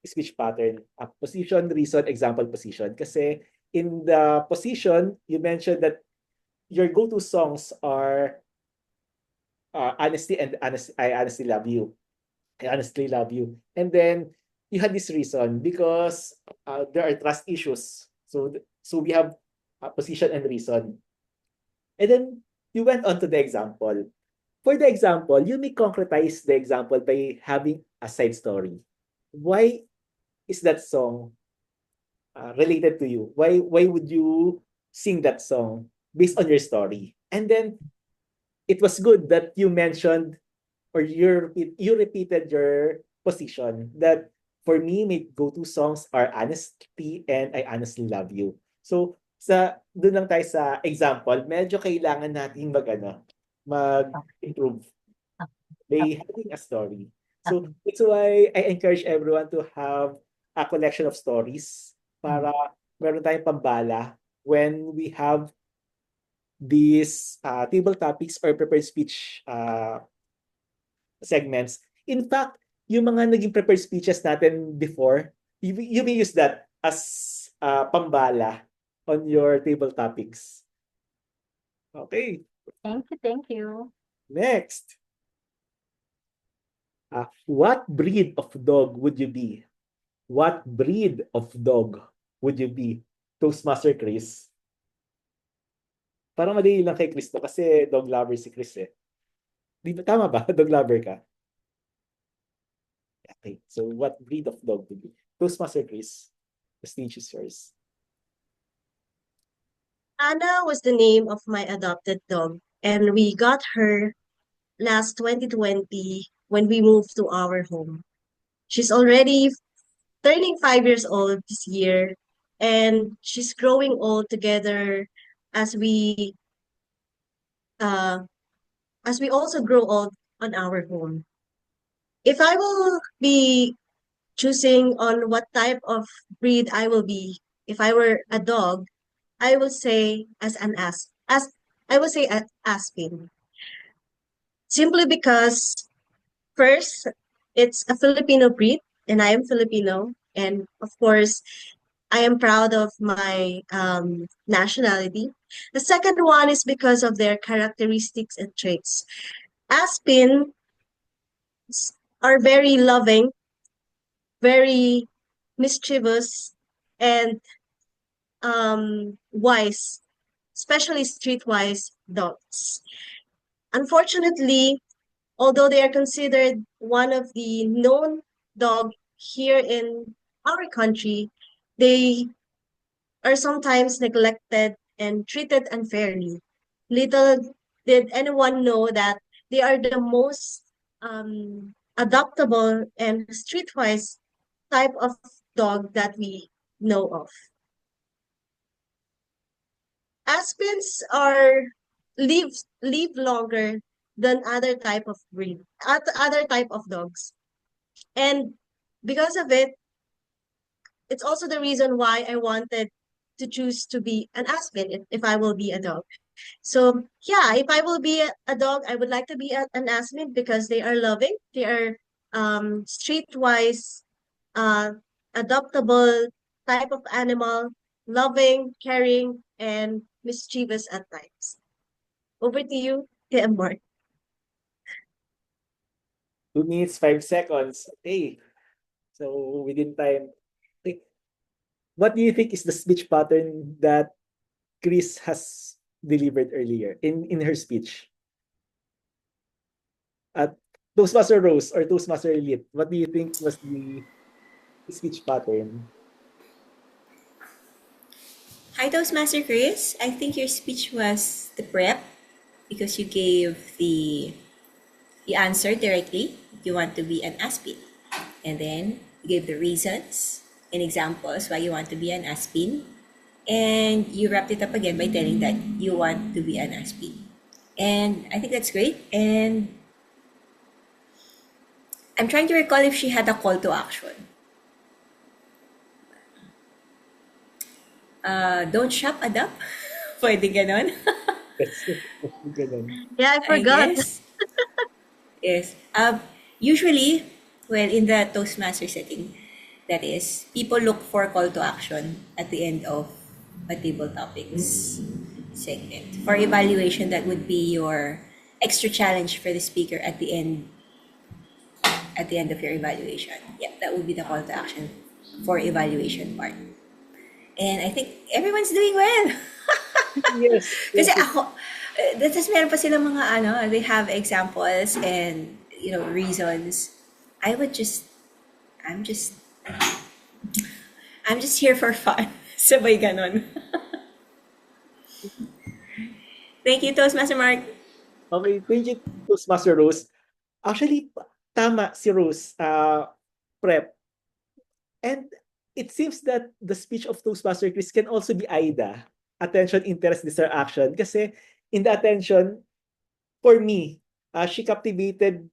speech pattern, a position, reason, example, position. Kasi in the position, you mentioned that your go-to songs are Honesty and I Honestly Love You. I honestly love you. And then you had this reason because there are trust issues. So we have position and reason. And then you went on to the example. For the example, you may concretize the example by having a side story. Why is that song related to you? Why would you sing that song based on your story? And then it was good that you mentioned or you repeated your position that for me, my go-to songs are Honesty and I Honestly Love You. So, doon lang tayo sa example, medyo kailangan nating mag-improve by having a story. So, that's why I encourage everyone to have a collection of stories para meron tayong pambala when we have these table topics or prepared speech segments. In fact, yung mga naging prepared speeches natin before, you may use that as pambala on your table topics. Okay, Thank you. next. What breed of dog would you be? What breed of dog would you be? Toastmaster Chris. Parang madali lang kay Chris to kasi dog lover si Chris eh. Di ba, tama ba? Dog lover ka? Okay, so what breed of dog would you be? Toastmaster Chris, the stage is yours. Anna was the name of my adopted dog, and we got her last 2020 when we moved to our home. She's already turning 5 years old this year, and she's growing old together as we uh also grow old on our home. If I will be choosing on what type of breed I will be, if I were a dog, I will say as I will say Aspin. Simply because first, it's a Filipino breed, and I am Filipino, and of course, I am proud of my nationality. The second one is because of their characteristics and traits. Aspins are very loving, very mischievous, and wise, especially streetwise dogs. Unfortunately, although they are considered one of the known dog here in our country, they are sometimes neglected and treated unfairly. Little did anyone know that they are the most adoptable and streetwise type of dog that we know of. Aspens are live longer than other type of dogs, and because of it, it's also the reason why I wanted to choose to be an Aspen if I will be a dog. So yeah, if I will be a dog, I would like to be an Aspen because they are loving, they are streetwise, uh, adoptable type of animal, loving, caring, and mischievous at times. Over to you, Tim Mark. 2 minutes, 5 seconds. Okay. So within time. Okay. What do you think is the speech pattern that Chris has delivered earlier in her speech? At Toastmaster Rose or Toastmaster Elite, what do you think was the speech pattern? Hi, Toastmaster Chris. I think your speech was the prep because you gave the answer directly. You want to be an Aspin. And then you gave the reasons and examples why you want to be an Aspin. And you wrapped it up again by telling that you want to be an Aspin. And I think that's great. And I'm trying to recall if she had a call to action. Don't shop, adapt. Pwede ganon. Yes. Ganun. Yeah, I I forgot. guess. Yes. Usually, well, in the Toastmaster setting, that is, people look for call to action at the end of a table topics segment. For evaluation, that would be your extra challenge for the speaker at the end of your evaluation. Yeah, that would be the call to action for evaluation part. And I think everyone's doing well. Yes. Kasi Yes. ako, tapos meron pa silang mga ano, they have examples and, reasons. I would just, I'm just, I'm just here for fun. Sabay ganon. Thank you, Toastmaster Mark. Okay, thank you, Toastmaster Rose. Actually, tama si Rose, prep. And it seems that the speech of Toastmaster Chris can also be AIDA, attention, interest, desire, action. Kasi in the attention, for me, she captivated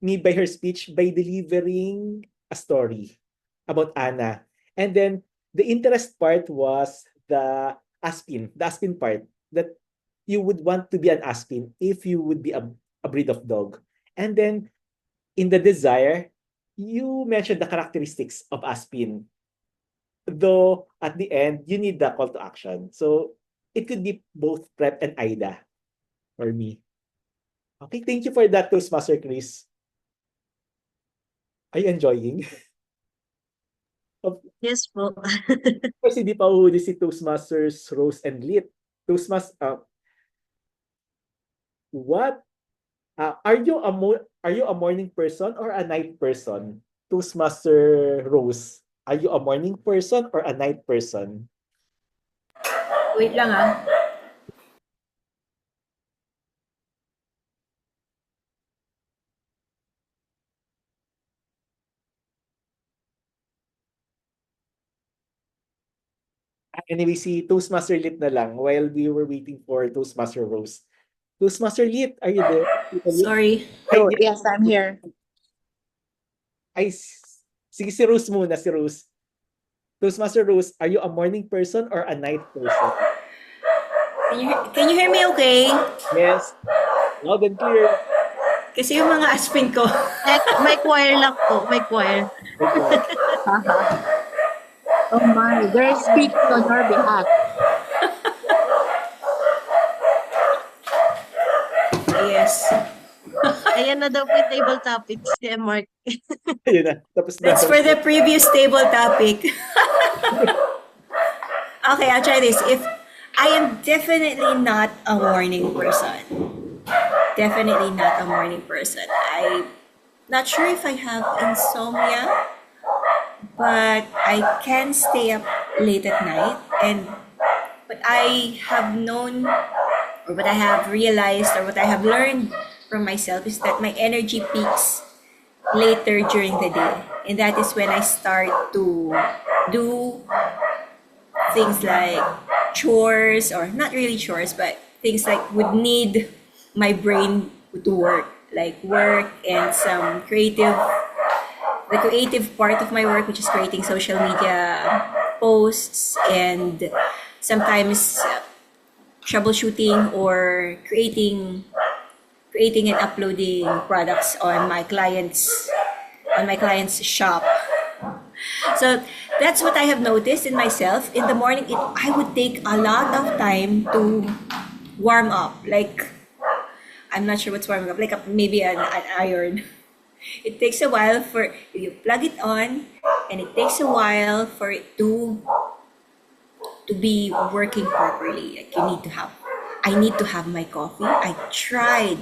me by her speech by delivering a story about Anna. And then the interest part was the Aspin part, that you would want to be an Aspin if you would be a breed of dog. And then in the desire, you mentioned the characteristics of Aspin. Though at the end, you need the call to action. So it could be both prep and AIDA for me. Okay, thank you for that, Toastmaster Chris. Are you enjoying? Of Yes po. course, hindi pa uhuli si Toastmasters Rose and Lit. What are you a morning person or a night person? Toastmaster Rose, are you a morning person or a night person? Wait lang ah. Anyway, si Toastmaster Lit na lang while we were waiting for Toastmaster Rose. Toastmaster Lit, are you there? Sorry. Oh, yes, I'm here. Ay, sige, si Rose muna, si Rose. Toastmaster Rose, are you a morning person or a night person? Can you hear me okay? Yes. Loud and clear. Kasi yung mga aspin ko. May choir lang po. May choir. Okay. Oh my, they're speaking on your behalf. Yes. Ayan na daw po yung table topics ni Mark. Ayun na. Tapos na. That's for the previous table topic. Okay, I'll try this. If I am definitely not a morning person. Definitely not a morning person. I'm not sure if I have insomnia, but I can stay up late at night. And what I have known, or what I have realized, or what I have learned from myself is that my energy peaks later during the day. And that is when I start to do things like chores, or not really chores, but things like would need my brain to work, like work and some the creative part of my work, which is creating social media posts and sometimes troubleshooting or creating and uploading products on my client's shop. So that's what I have noticed in myself. In the morning, I would take a lot of time to warm up. Like, I'm not sure what's warming up. Like maybe an iron. It takes a while for you plug it on, and it takes a while for it to be working properly. Like I need to have my coffee. I tried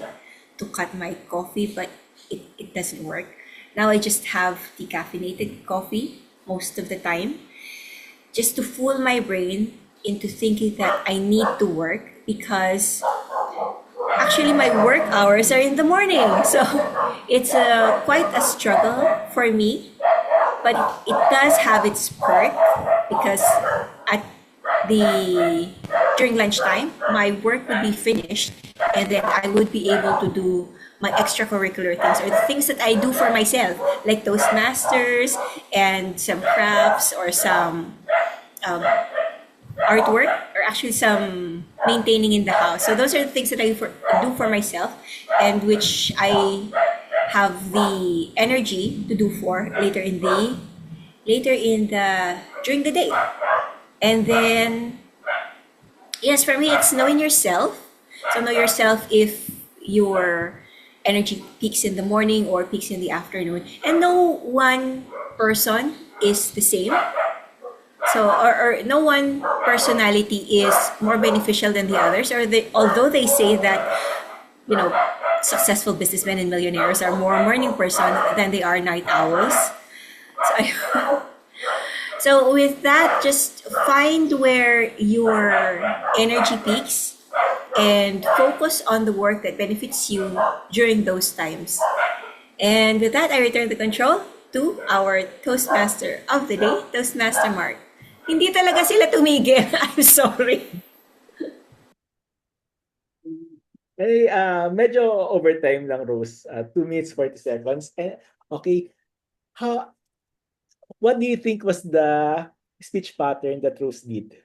to cut my coffee, but it doesn't work. Now I just have decaffeinated coffee most of the time, just to fool my brain into thinking that I need to work, because actually my work hours are in the morning. So it's quite a struggle for me, but it does have its perk, because during lunchtime, my work would be finished, and then I would be able to do my extracurricular things, or the things that I do for myself, like Toastmasters and some crafts or some artwork, or actually some maintaining in the house. So those are the things that I do for myself, and which I have the energy to do for during the day. And then yes, for me it's knowing yourself. So know yourself if your energy peaks in the morning or peaks in the afternoon. And no one person is the same. So, or no one personality is more beneficial than the others, although they say that, you know, successful businessmen and millionaires are more morning person than they are night owls. So with that, just find where your energy peaks and focus on the work that benefits you during those times. And with that, I return the control to our Toastmaster of the day, Toastmaster Mark. Hindi talaga sila tumigil. I'm sorry. Eh, medyo overtime lang, Rose. 2 minutes, 40 seconds. Okay. What do you think was the speech pattern that Rose did?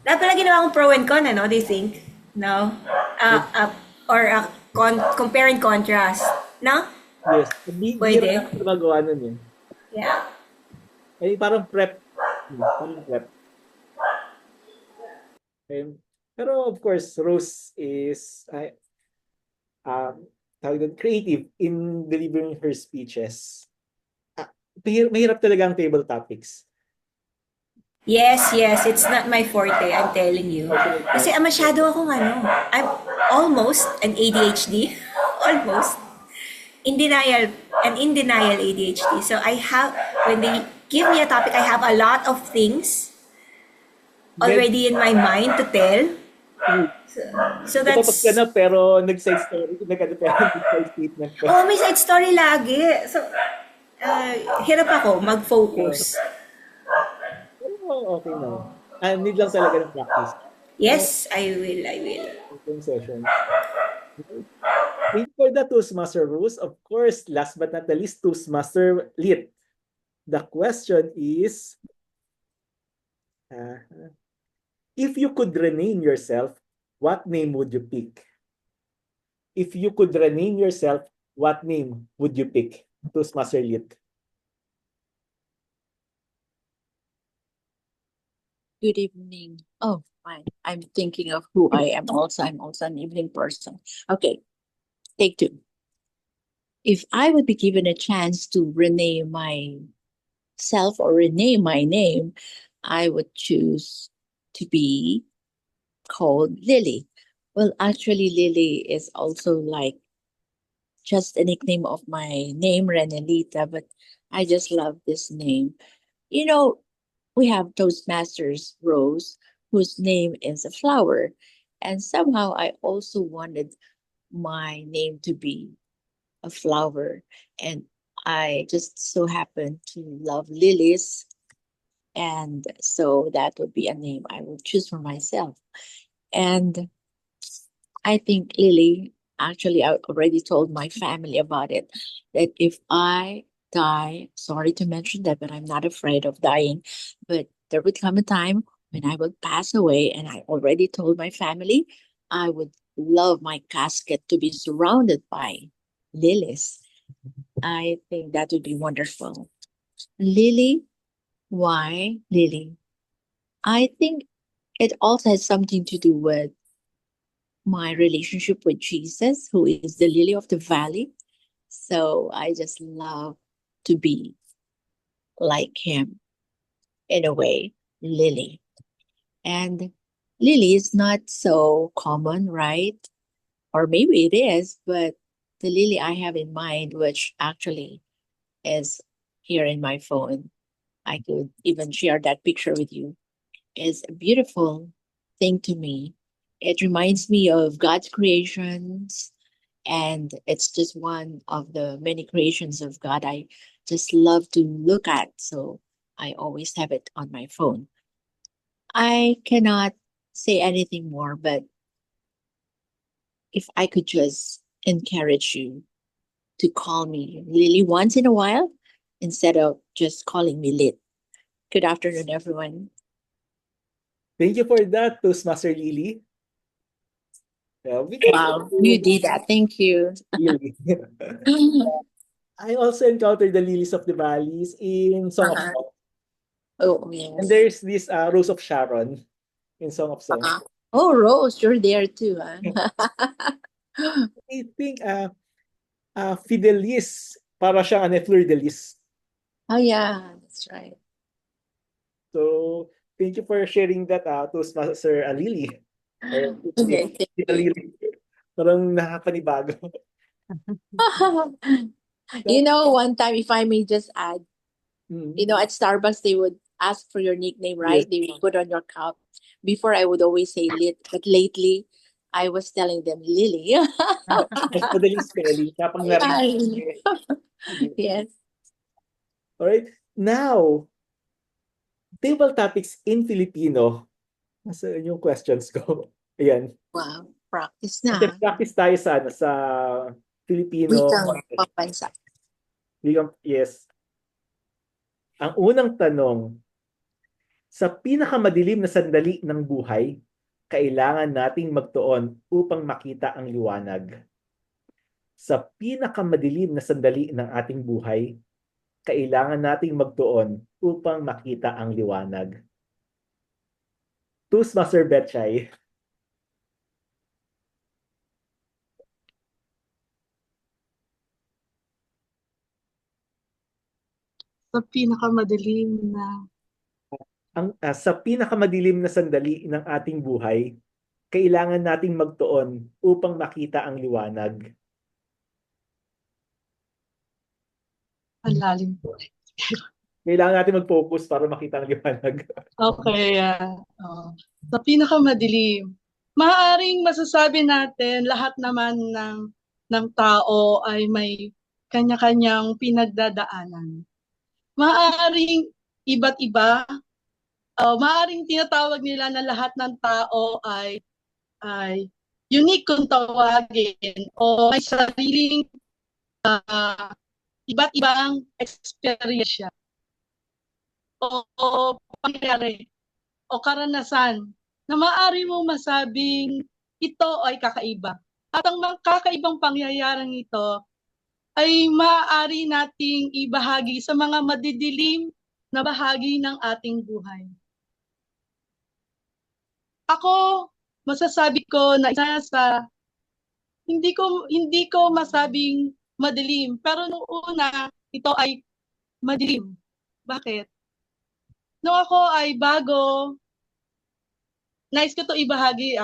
Dapat pala ginawa kong pro and con, ano? Do you think? No? Compare and contrast. No? Yes. Hindi Pwede. rin magawa nun eh. Yeah. Eh, parang prep. Parang prep. Okay. Pero of course, Rose is creative in delivering her speeches. Mahirap talaga ang table topics. Yes, it's not my forte, I'm telling you. Kasi masyado akong I'm almost an ADHD. Almost. In denial ADHD. So when they give me a topic, I have a lot of things already in my mind to tell. So that's... Tapos ka na, pero nag-side story, nag-side statement ka. Oh, may side story lagi. So, hirap ako mag-focus. Okay na. Need lang talaga ng practice. Yes, I will. Session. For the Toastmaster rules, of course, last but not the least, Toastmaster Lit. The question is, if you could rename yourself, what name would you pick? If you could rename yourself, what name would you pick? Toastmaster Lit. Good evening. Oh, fine. I'm thinking of who I am also. I'm also an evening person. Okay, take 2. If I would be given a chance to rename myself or rename my name, I would choose to be called Lily. Well, actually, Lily is also like just a nickname of my name, Renelita, but I just love this name. You know, we have Toastmasters Rose, whose name is a flower. And somehow I also wanted my name to be a flower. And I just so happen to love lilies. And so that would be a name I would choose for myself. And I think Lily, actually, I already told my family about it, that if I die, sorry to mention that, but I'm not afraid of dying, but there would come a time when I would pass away, and I already told my family I would love my casket to be surrounded by lilies. I think that would be wonderful. Lily, why Lily? I think it also has something to do with my relationship with Jesus, who is the lily of the valley. So I just love to be like him in a way, Lily. And Lily is not so common, right? Or maybe it is, but the Lily I have in mind, which actually is here in my phone, I could even share that picture with you, is a beautiful thing to me. It reminds me of God's creations, and it's just one of the many creations of God I just love to look at. So I always have it on my phone. I cannot say anything more, but if I could just encourage you to call me Lily once in a while instead of just calling me Lit. Good afternoon, everyone. Thank you for that, Toastmaster Lily. We can Wow, you did that. Thank you. Lily. I also encountered the lilies of the valleys in Song of Uh-huh. Songs. Oh, And yes. there's this Rose of Sharon in Song of Songs. Uh-huh. Oh, Rose, you're there too. I think Fidelis, para siyang fleur de lis. Oh, yeah, that's right. So, thank you for sharing that, Toastmaster Lily. Okay, thank you. Lily. Parang nakakanibago. You know, one time, if I may just add, Mm. you know, at Starbucks, they would ask for your nickname, right? Yes. They would put on your cup. Before, I would always say Lit, but lately, I was telling them Lily. Mas madaling spelling. Kapag narinig. Yes. All right. Now, table topics in Filipino. Nasaan yung questions ko? Ayan. Wow. Practice Kasi na. practice tayo sa Filipino. Wikang pambansa. Yes. Ang unang tanong, sa pinakamadilim na sandali ng buhay, kailangan nating magtuon upang makita ang liwanag. Sa pinakamadilim na sandali ng ating buhay, kailangan nating magtuon upang makita ang liwanag. Toastmaster Betchay. Sa pinakamadilim na Sa pinakamadilim na sandali ng ating buhay, kailangan nating magtuon upang makita ang liwanag. ang lalim po. Kailangan natin mag-focus para makita ang liwanag. Okay. Sa pinakamadilim, maaaring masasabi natin lahat naman ng tao ay may kanya-kanyang pinagdadaanan. Maaaring iba't iba, maaaring tinatawag nila na lahat ng tao ay unique kung tawagin o may sariling iba't ibang experience o pangyayari o karanasan na maaari mo masabing ito ay kakaiba. At ang mga kakaibang pangyayaring ito ay maaari nating ibahagi sa mga madidilim na bahagi ng ating buhay. Ako, masasabi ko na isa sa hindi ko masabing madilim, pero nung una ito ay madilim. Bakit? Nung ako ay bago, nais ko to ibahagi.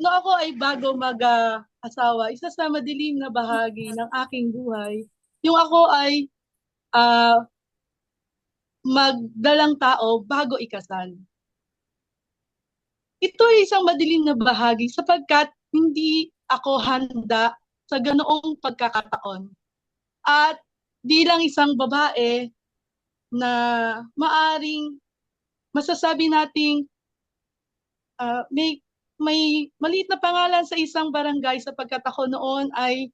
Nung ako ay bago mag-asawa, isa sa madilim na bahagi ng aking buhay, yung ako ay magdalang tao bago ikasal. Ito ay isang madilim na bahagi sapagkat hindi ako handa sa ganoong pagkakataon. At bilang isang babae na maaring masasabi nating may maliit na pangalan sa isang barangay sapagkat ako noon ay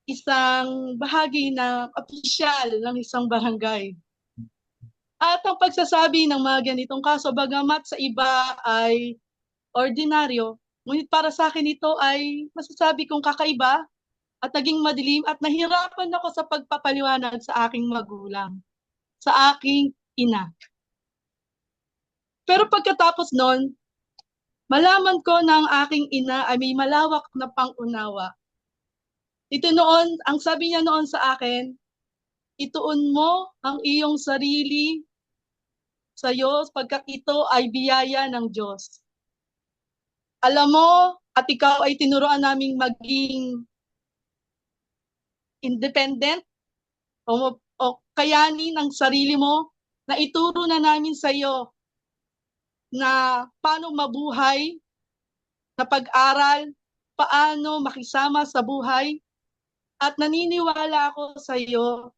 isang bahagi ng opisyal ng isang barangay. At ang pagsasabi ng mga ganitong kaso, bagamat sa iba ay ordinaryo, ngunit para sa akin ito ay masasabi kong kakaiba at naging madilim at nahirapan ako sa pagpapaliwanag sa aking magulang, sa aking ina. Pero pagkatapos nun, malaman ko na ang aking ina ay may malawak na pangunawa. Ito noon, ang sabi niya noon sa akin, ituon mo ang iyong sarili sa Diyos pagkat ito ay biyaya ng Diyos. Alam mo, at ikaw ay tinuruan naming maging independent o kayanin ang sarili mo na ituro na namin sa iyo na paano mabuhay, na pag-aral, paano makisama sa buhay, at naniniwala ako sa iyo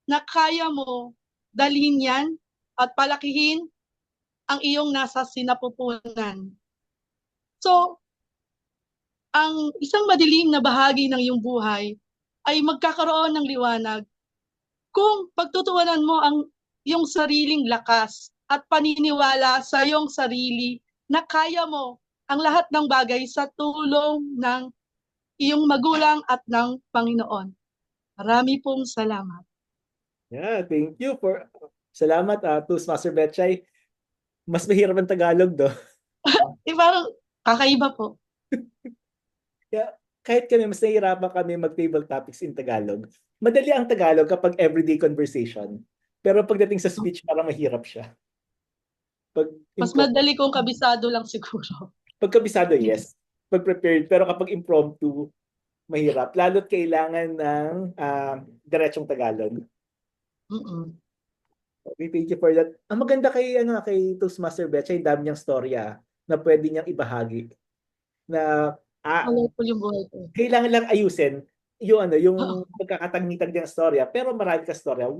na kaya mo dalhin yan at palakihin ang iyong nasa sinapupunan. So, ang isang madilim na bahagi ng iyong buhay ay magkakaroon ng liwanag kung pagtutuunan mo ang iyong sariling lakas at paniniwala sa iyong sarili na kaya mo ang lahat ng bagay sa tulong ng iyong magulang at ng Panginoon. Marami pong salamat. Yeah, thank you for... Salamat, Toastmaster Betchay. Mas mahirap ang Tagalog, do. Parang kakaiba po. Kaya, kahit kami, mas nahihirapan kami mag-table topics in Tagalog. Madali ang Tagalog kapag everyday conversation. Pero pagdating sa speech, parang mahirap siya. Mas madali kung kabisado lang siguro. Pag kabisado, yes. Pag prepared. Pero kapag impromptu, mahirap. Lalo't kailangan ng diretsong Tagalog. Okay, thank you for that. Ang maganda kay Toastmaster Betchay, dami niyang storya na pwede niyang ibahagi. Na Colorful yung buhay ko. kailangan lang ayusin yung pagkakatagmitag niyang storya, pero marami ka storya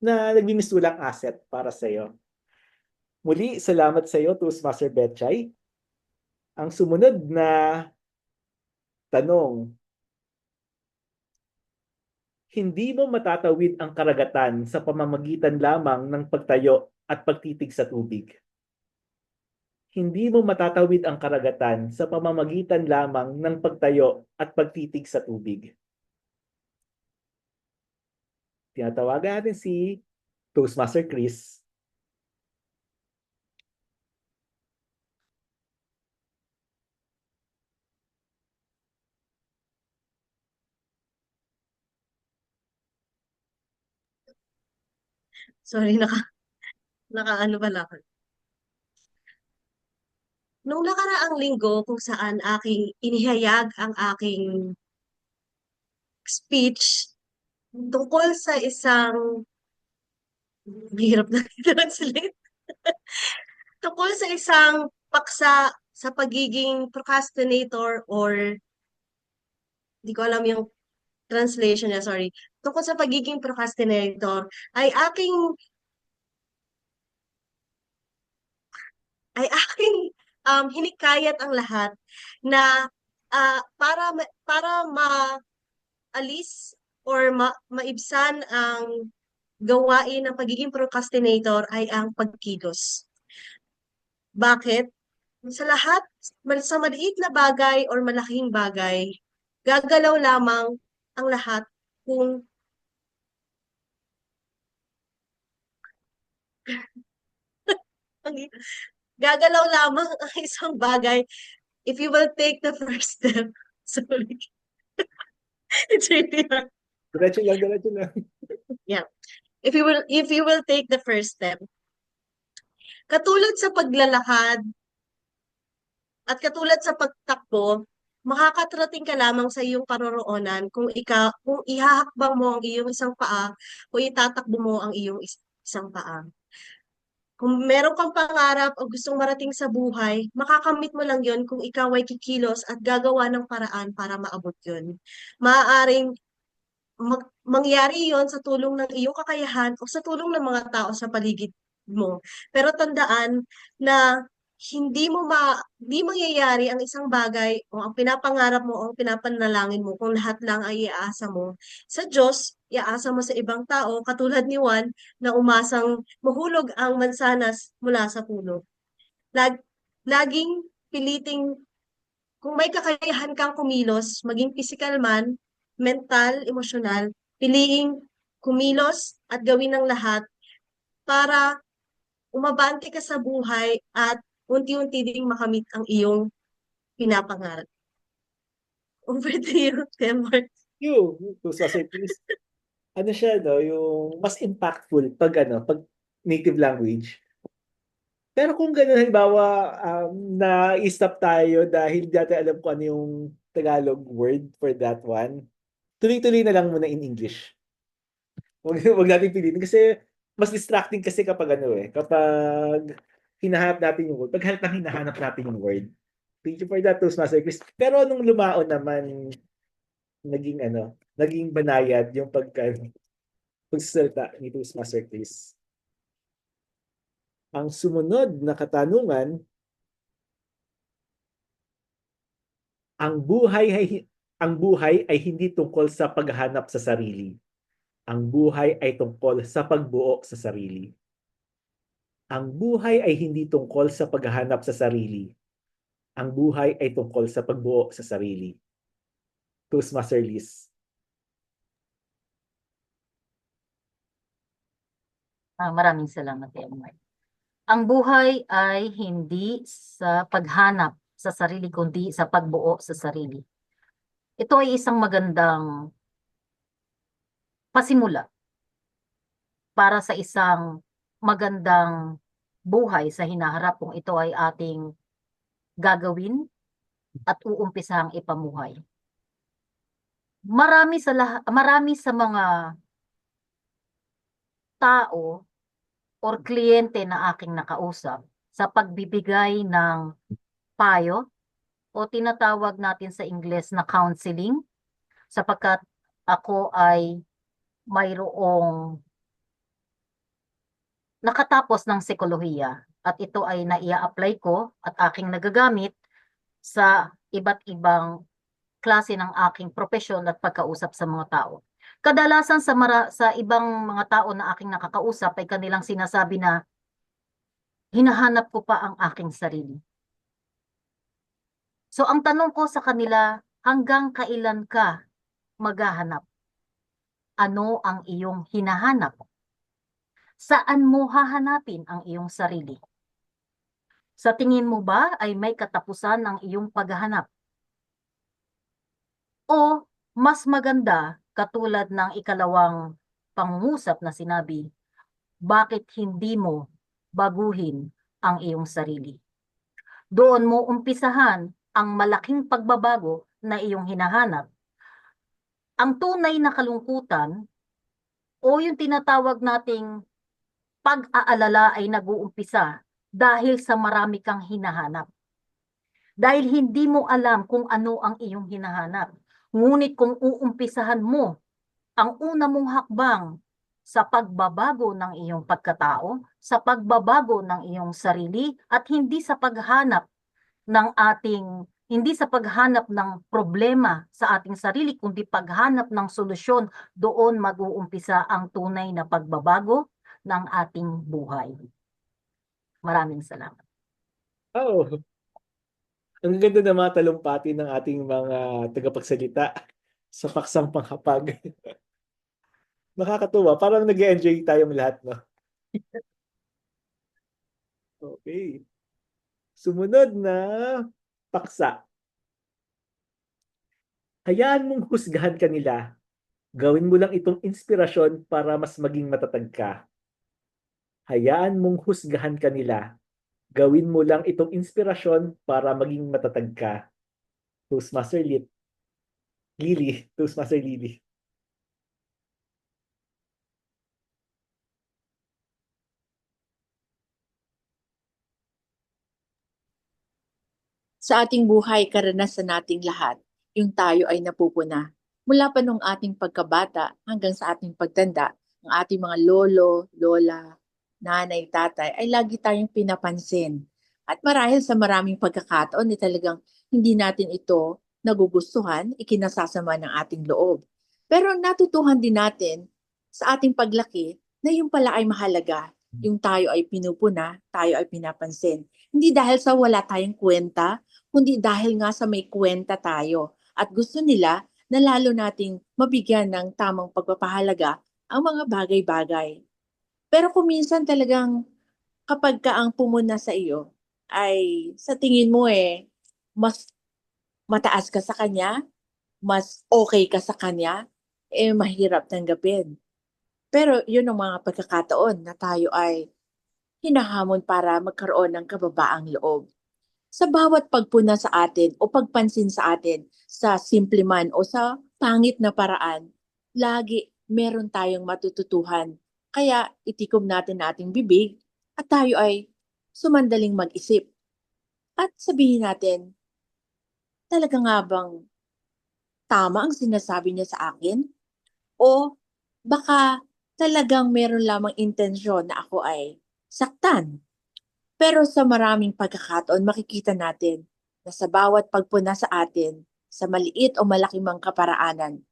na nagmimisulang asset para sa iyo. Muli, salamat sa iyo, Toastmaster Betchay. Ang sumunod na tanong, hindi mo matatawid ang karagatan sa pamamagitan lamang ng pagtayo at pagtitig sa tubig. Hindi mo matatawid ang karagatan sa pamamagitan lamang ng pagtayo at pagtitig sa tubig. Tinatawagan natin si Toastmaster Chris. Sorry, naka-ano pala ako. Nung nakaraang linggo kung saan aking inihayag ang aking speech tungkol sa isang hirap na translate. Tungkol sa isang paksa sa pagiging procrastinator or di ko alam yung translation niya, sorry. Tungkol sa pagiging procrastinator ay aking hinikayat ang lahat na para maalis or maibsan ang gawain ng pagiging procrastinator ay ang pagkilos. Bakit? Sa maliit na bagay or malaking bagay, gagalaw lamang ang lahat kung gagalaw lamang ang isang bagay if you will take the first step. Sorry. It's really hard. Diretso lang. Yeah. If you will take the first step. Katulad sa paglalakad at katulad sa pagtakbo, makakatrating ka lamang sa iyong paroroonan kung ihahakbang mo ang iyong isang paa o itatakbo mo ang iyong isang paa. Kung meron kang pangarap o gustong marating sa buhay, makakamit mo lang yon kung ikaw ay kikilos at gagawa ng paraan para maabot yon. Maaaring mangyari yon sa tulong ng iyong kakayahan o sa tulong ng mga tao sa paligid mo. Pero tandaan na hindi mangyayari ang isang bagay o ang pinapangarap mo o ang pinapanalangin mo kung lahat lang ay iaasa mo sa Diyos, iaasa mo sa ibang tao, katulad ni Juan na umasang mahulog ang mansanas mula sa puno. Laging piliting, kung may kakayahan kang kumilos, maging physical man, mental, emosyonal, piliing kumilos at gawin ng lahat para umabante ka sa buhay at unti-unti ding makamit ang iyong pinapangarap. Over to you, Temor. Toastmaster Chris. Ano siya, no? Yung mas impactful pag native language. Pero kung gano'n, halimbawa, na-stop tayo dahil dati alam ko ano yung Tagalog word for that one, tuloy-tuloy na lang muna in English. Huwag natin pilitin. Kasi mas distracting kasi kapag kapag hinahanap natin yung word. Pag hinahanap natin yung word. Thank you for that, Toastmaster Chris. Pero nung lumaon naman, naging banayad yung pagsasalita ni Toastmaster Chris. Ang sumunod na katanungan, ang buhay ay hindi tungkol sa paghahanap sa sarili. Ang buhay ay tungkol sa pagbuo sa sarili. Ang buhay ay hindi tungkol sa paghahanap sa sarili. Ang buhay ay tungkol sa pagbuo sa sarili. Toastmaster Liz. Maraming salamat, Mark. Ang buhay ay hindi sa paghanap sa sarili, kundi sa pagbuo sa sarili. Ito ay isang magandang pasimula para sa isang magandang buhay sa hinaharap kung ito ay ating gagawin at uumpisahang ipamuhay. Marami sa mga tao or kliyente na aking nakausap sa pagbibigay ng payo o tinatawag natin sa Ingles na counseling, sapagkat ako ay mayroong nakatapos ng psikolohiya at ito ay naia-apply ko at aking nagagamit sa iba't ibang klase ng aking propesyon at pagkausap sa mga tao. Kadalasan sa ibang mga tao na aking nakakausap ay kanilang sinasabi na hinahanap ko pa ang aking sarili. So ang tanong ko sa kanila, hanggang kailan ka maghahanap? Ano ang iyong hinahanap? Saan mo hahanapin ang iyong sarili? Sa tingin mo ba ay may katapusan ang iyong paghahanap? O mas maganda, katulad ng ikalawang pangungusap na sinabi, bakit hindi mo baguhin ang iyong sarili? Doon mo umpisahan ang malaking pagbabago na iyong hinahanap. Ang tunay na kalungkutan o yung tinatawag nating pag-aalala ay nag-uumpisa dahil sa marami kang hinahanap. Dahil hindi mo alam kung ano ang iyong hinahanap. Ngunit kung uumpisahan mo ang una mong hakbang sa pagbabago ng iyong pagkatao, sa pagbabago ng iyong sarili, at hindi sa paghanap ng problema sa ating sarili, kundi paghanap ng solusyon, doon mag-uumpisa ang tunay na pagbabago ng ating buhay. Maraming salamat. Oh, ang ganda ng mga talumpati ng ating mga tagapagsalita sa paksang panghapag. Nakakatuwa. Parang nag-enjoy tayong lahat, no? Okay. Sumunod na paksa. Hayaan mong husgahan kanila. Gawin mo lang itong inspirasyon para mas maging matatag ka. Hayaan mong husgahan kanila. Gawin mo lang itong inspirasyon para maging matatag ka. Toastmaster Lily. Toastmaster Lily. Sa ating buhay, karanasan nating lahat, yung tayo ay napupuna. Mula pa nung ating pagkabata hanggang sa ating pagtanda, ang ating mga lolo, lola, nanay, tatay ay lagi tayong pinapansin. At marahil sa maraming pagkakataon, talagang hindi natin ito nagugustuhan, ikinasasama ng ating loob. Pero natutuhan din natin sa ating paglaki na yung pala ay mahalaga. Yung tayo ay pinupuna, tayo ay pinapansin. Hindi dahil sa wala tayong kwenta, kundi dahil nga sa may kwenta tayo at gusto nila na lalo nating mabigyan ng tamang pagpapahalaga ang mga bagay-bagay. Pero kung minsan talagang kapag ka ang pumuna sa iyo ay sa tingin mo mas mataas ka sa kanya, mas okay ka sa kanya, mahirap tanggapin. Pero yun ang mga pagkakataon na tayo ay hinahamon para magkaroon ng kababaang loob. Sa bawat pagpuna sa atin o pagpansin sa atin sa simple man o sa pangit na paraan, lagi meron tayong matututuhan. Kaya itikom natin ating bibig at tayo ay sumandaling mag-isip. At sabihin natin, talaga nga bang tama ang sinasabi niya sa akin? O baka talagang meron lamang intensyon na ako ay saktan? Pero sa maraming pagkakataon, makikita natin na sa bawat pagpuna sa atin, sa maliit o malaki mang kaparaanan,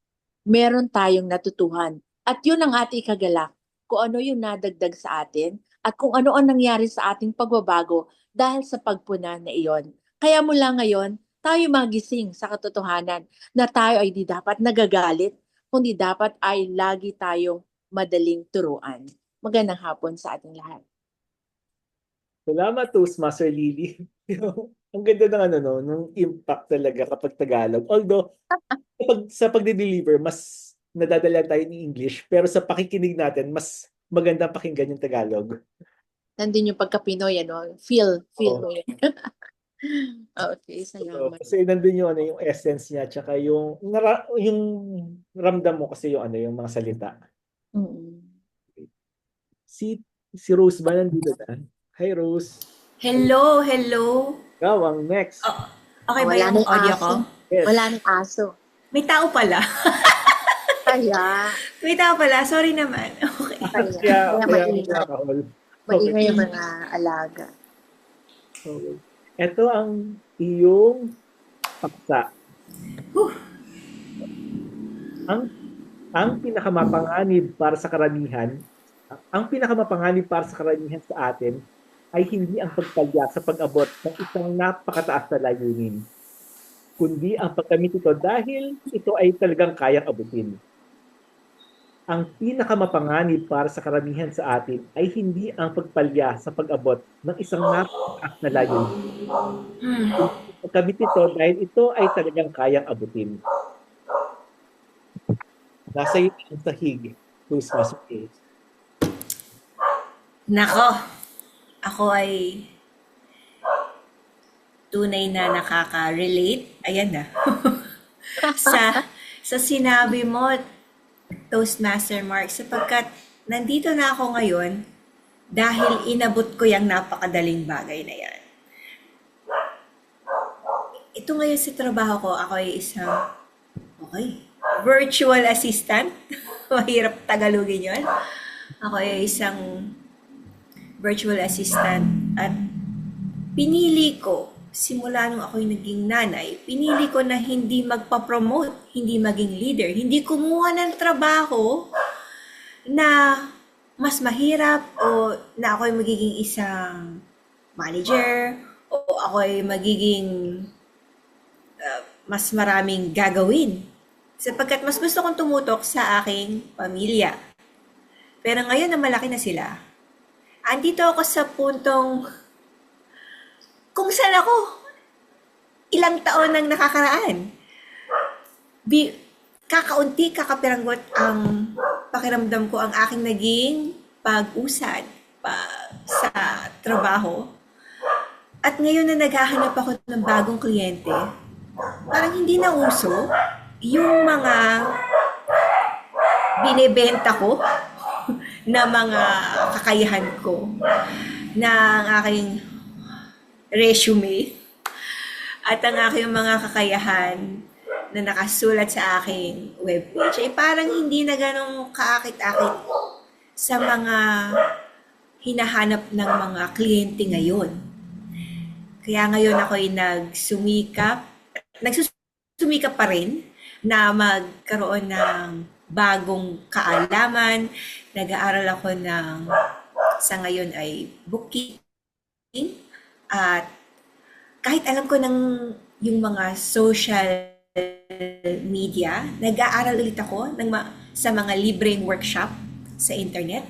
meron tayong natutuhan. At yun ang ating kagalak kung ano yung nadagdag sa atin at kung ano ang nangyari sa ating pagbabago dahil sa pagpuna na iyon. Kaya mula ngayon, tayo magising sa katotohanan na tayo ay di dapat nagagalit, kundi dapat ay lagi tayong madaling turuan. Magandang hapon sa ating lahat. Salamat, Toastmaster Lily. Ang ganda ng ano, no, ng impact talaga kapag Tagalog. Although, sa pagde-deliver, mas nadadala tayo ng English, pero sa pakikinig natin, mas magandang pakinggan yung Tagalog. Nandun yung pagka-Pinoy, ano? Feel Oo. mo yan. Okay, So, salamat. kasi nandun yung, ano, yung essence niya, tsaka yung ramdam mo kasi yung, ano, yung mga salita. Mm. Si Rose ba nandito na? Hi, Rose. Hello. Ikaw ang next. Oh, okay ba Wala yung nang audio aso. ko? Yes. Wala nang aso. May tao pala. Kaya, May tao pala. Sorry naman. Okay. Kaya maingay. nakakahol. Maingay yung mga alaga. Okay. Ito ang iyong paksa. Ang pinakamapanganib para sa karamihan, sa atin ay hindi ang pagpalya sa pag-abot ng isang napakataas na layunin, kundi ang pagkamit ito dahil ito ay talagang kayang abutin. Ang pinakamapanganib para sa karamihan sa atin ay hindi ang pagpalya sa pag-abot ng isang napakataas na layunin, kundi ang pagkamit ito dahil ito ay talagang kayang abutin. Nasa iyo ang sahig, Toastmaster K. Nako, ako ay tunay na nakaka-relate. Ayan na. sa sinabi mo, Toastmaster Mark, sapagkat nandito na ako ngayon dahil inabot ko yung napakadaling bagay na yan. Ito ngayon sa trabaho ko, ako ay isang, virtual assistant. Mahirap Tagalogin yun. Ako ay isang virtual assistant at pinili ko, simula nung ako'y naging nanay, pinili ko na hindi magpa-promote, hindi maging leader, hindi kumuha ng trabaho na mas mahirap o na ako'y magiging isang manager o ako'y magiging mas maraming gagawin. Sapagkat mas gusto kong tumutok sa aking pamilya. Pero ngayon na malaki na sila, andito ako sa puntong kung saan ako ilang taon nang nakakaraan. Kakapiranggot ang pakiramdam ko ang aking naging pag-usad sa trabaho. At ngayon na naghahanap ako ng bagong kliyente, parang hindi na uso yung mga binebenta ko na mga kakayahan ko, na ang aking resume at ang aking mga kakayahan na nakasulat sa aking webpage ay parang hindi na ganong kaakit-akit sa mga hinahanap ng mga kliyente ngayon. Kaya ngayon ako'y nagsusumikap pa rin na magkaroon ng bagong kaalaman. Nag-aaral ako sa ngayon ay bookkeeping. At kahit alam ko yung mga social media, nag-aaral ulit ako sa mga libreng workshop sa internet.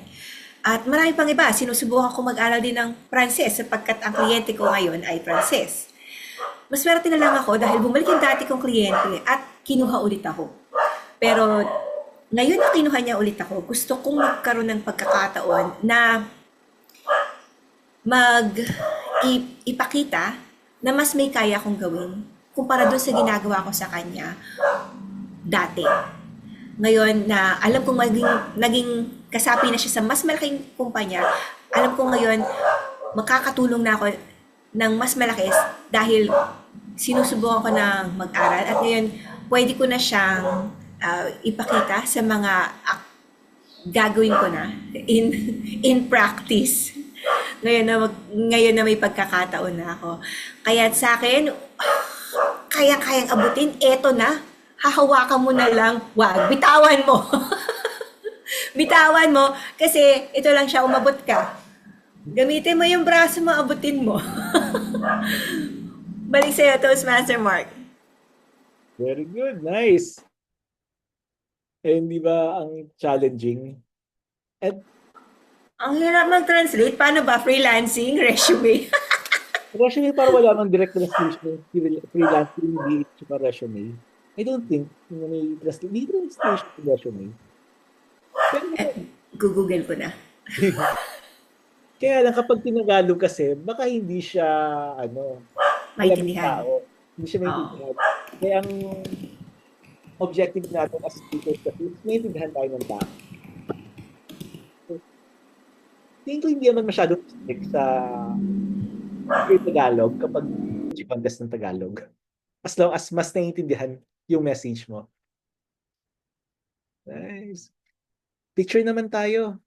At marami pang iba, sinusubukan ko mag-aral din ng Pranses sapagkat ang kliyente ko ngayon ay Pranses. Mas swerte na lang ako dahil bumalik yung dati kong kliyente at kinuha ulit ako. Pero ngayon na kinuha niya ulit ako, gusto kong magkaroon ng pagkakataon na ipakita na mas may kaya kong gawin kumpara doon sa ginagawa ko sa kanya dati. Ngayon na alam kong naging kasapi na siya sa mas malaking kumpanya, alam ko ngayon makakatulong na ako ng mas malaki dahil sinusubukan ko na mag-aral at ngayon pwede ko na siyang ipakita sa mga gagawin ko na in practice. Ngayon na may pagkakataon na ako. Kaya sa akin, kayang-kayang abutin, eto na, hahawakan mo na lang, wag, bitawan mo. Bitawan mo kasi ito lang siya, umabot ka. Gamitin mo yung braso mo, abutin mo. Balik sa'yo, Toastmaster Mark. Very good. Nice. Eh, hindi ba ang challenging? At Ang hirap mag-translate. Paano ba? Freelancing? Resume? resume para wala mang direct translation. Freelancing, hindi sa resume. I don't think na may translation sa resume. Pero, Google ko na. kaya lang kapag tinagalog kasi, baka hindi siya, alam ng Maintindihan. tao. Hindi siya maintindihan. Kaya ang objective natin as speakers kasi, maintindihan tayo ng tao. So, tingin ko hindi naman masyadong strict sa Tagalog kapag contest ng Tagalog. As long as mas naiintindihan yung message mo. Nice. Picture naman tayo.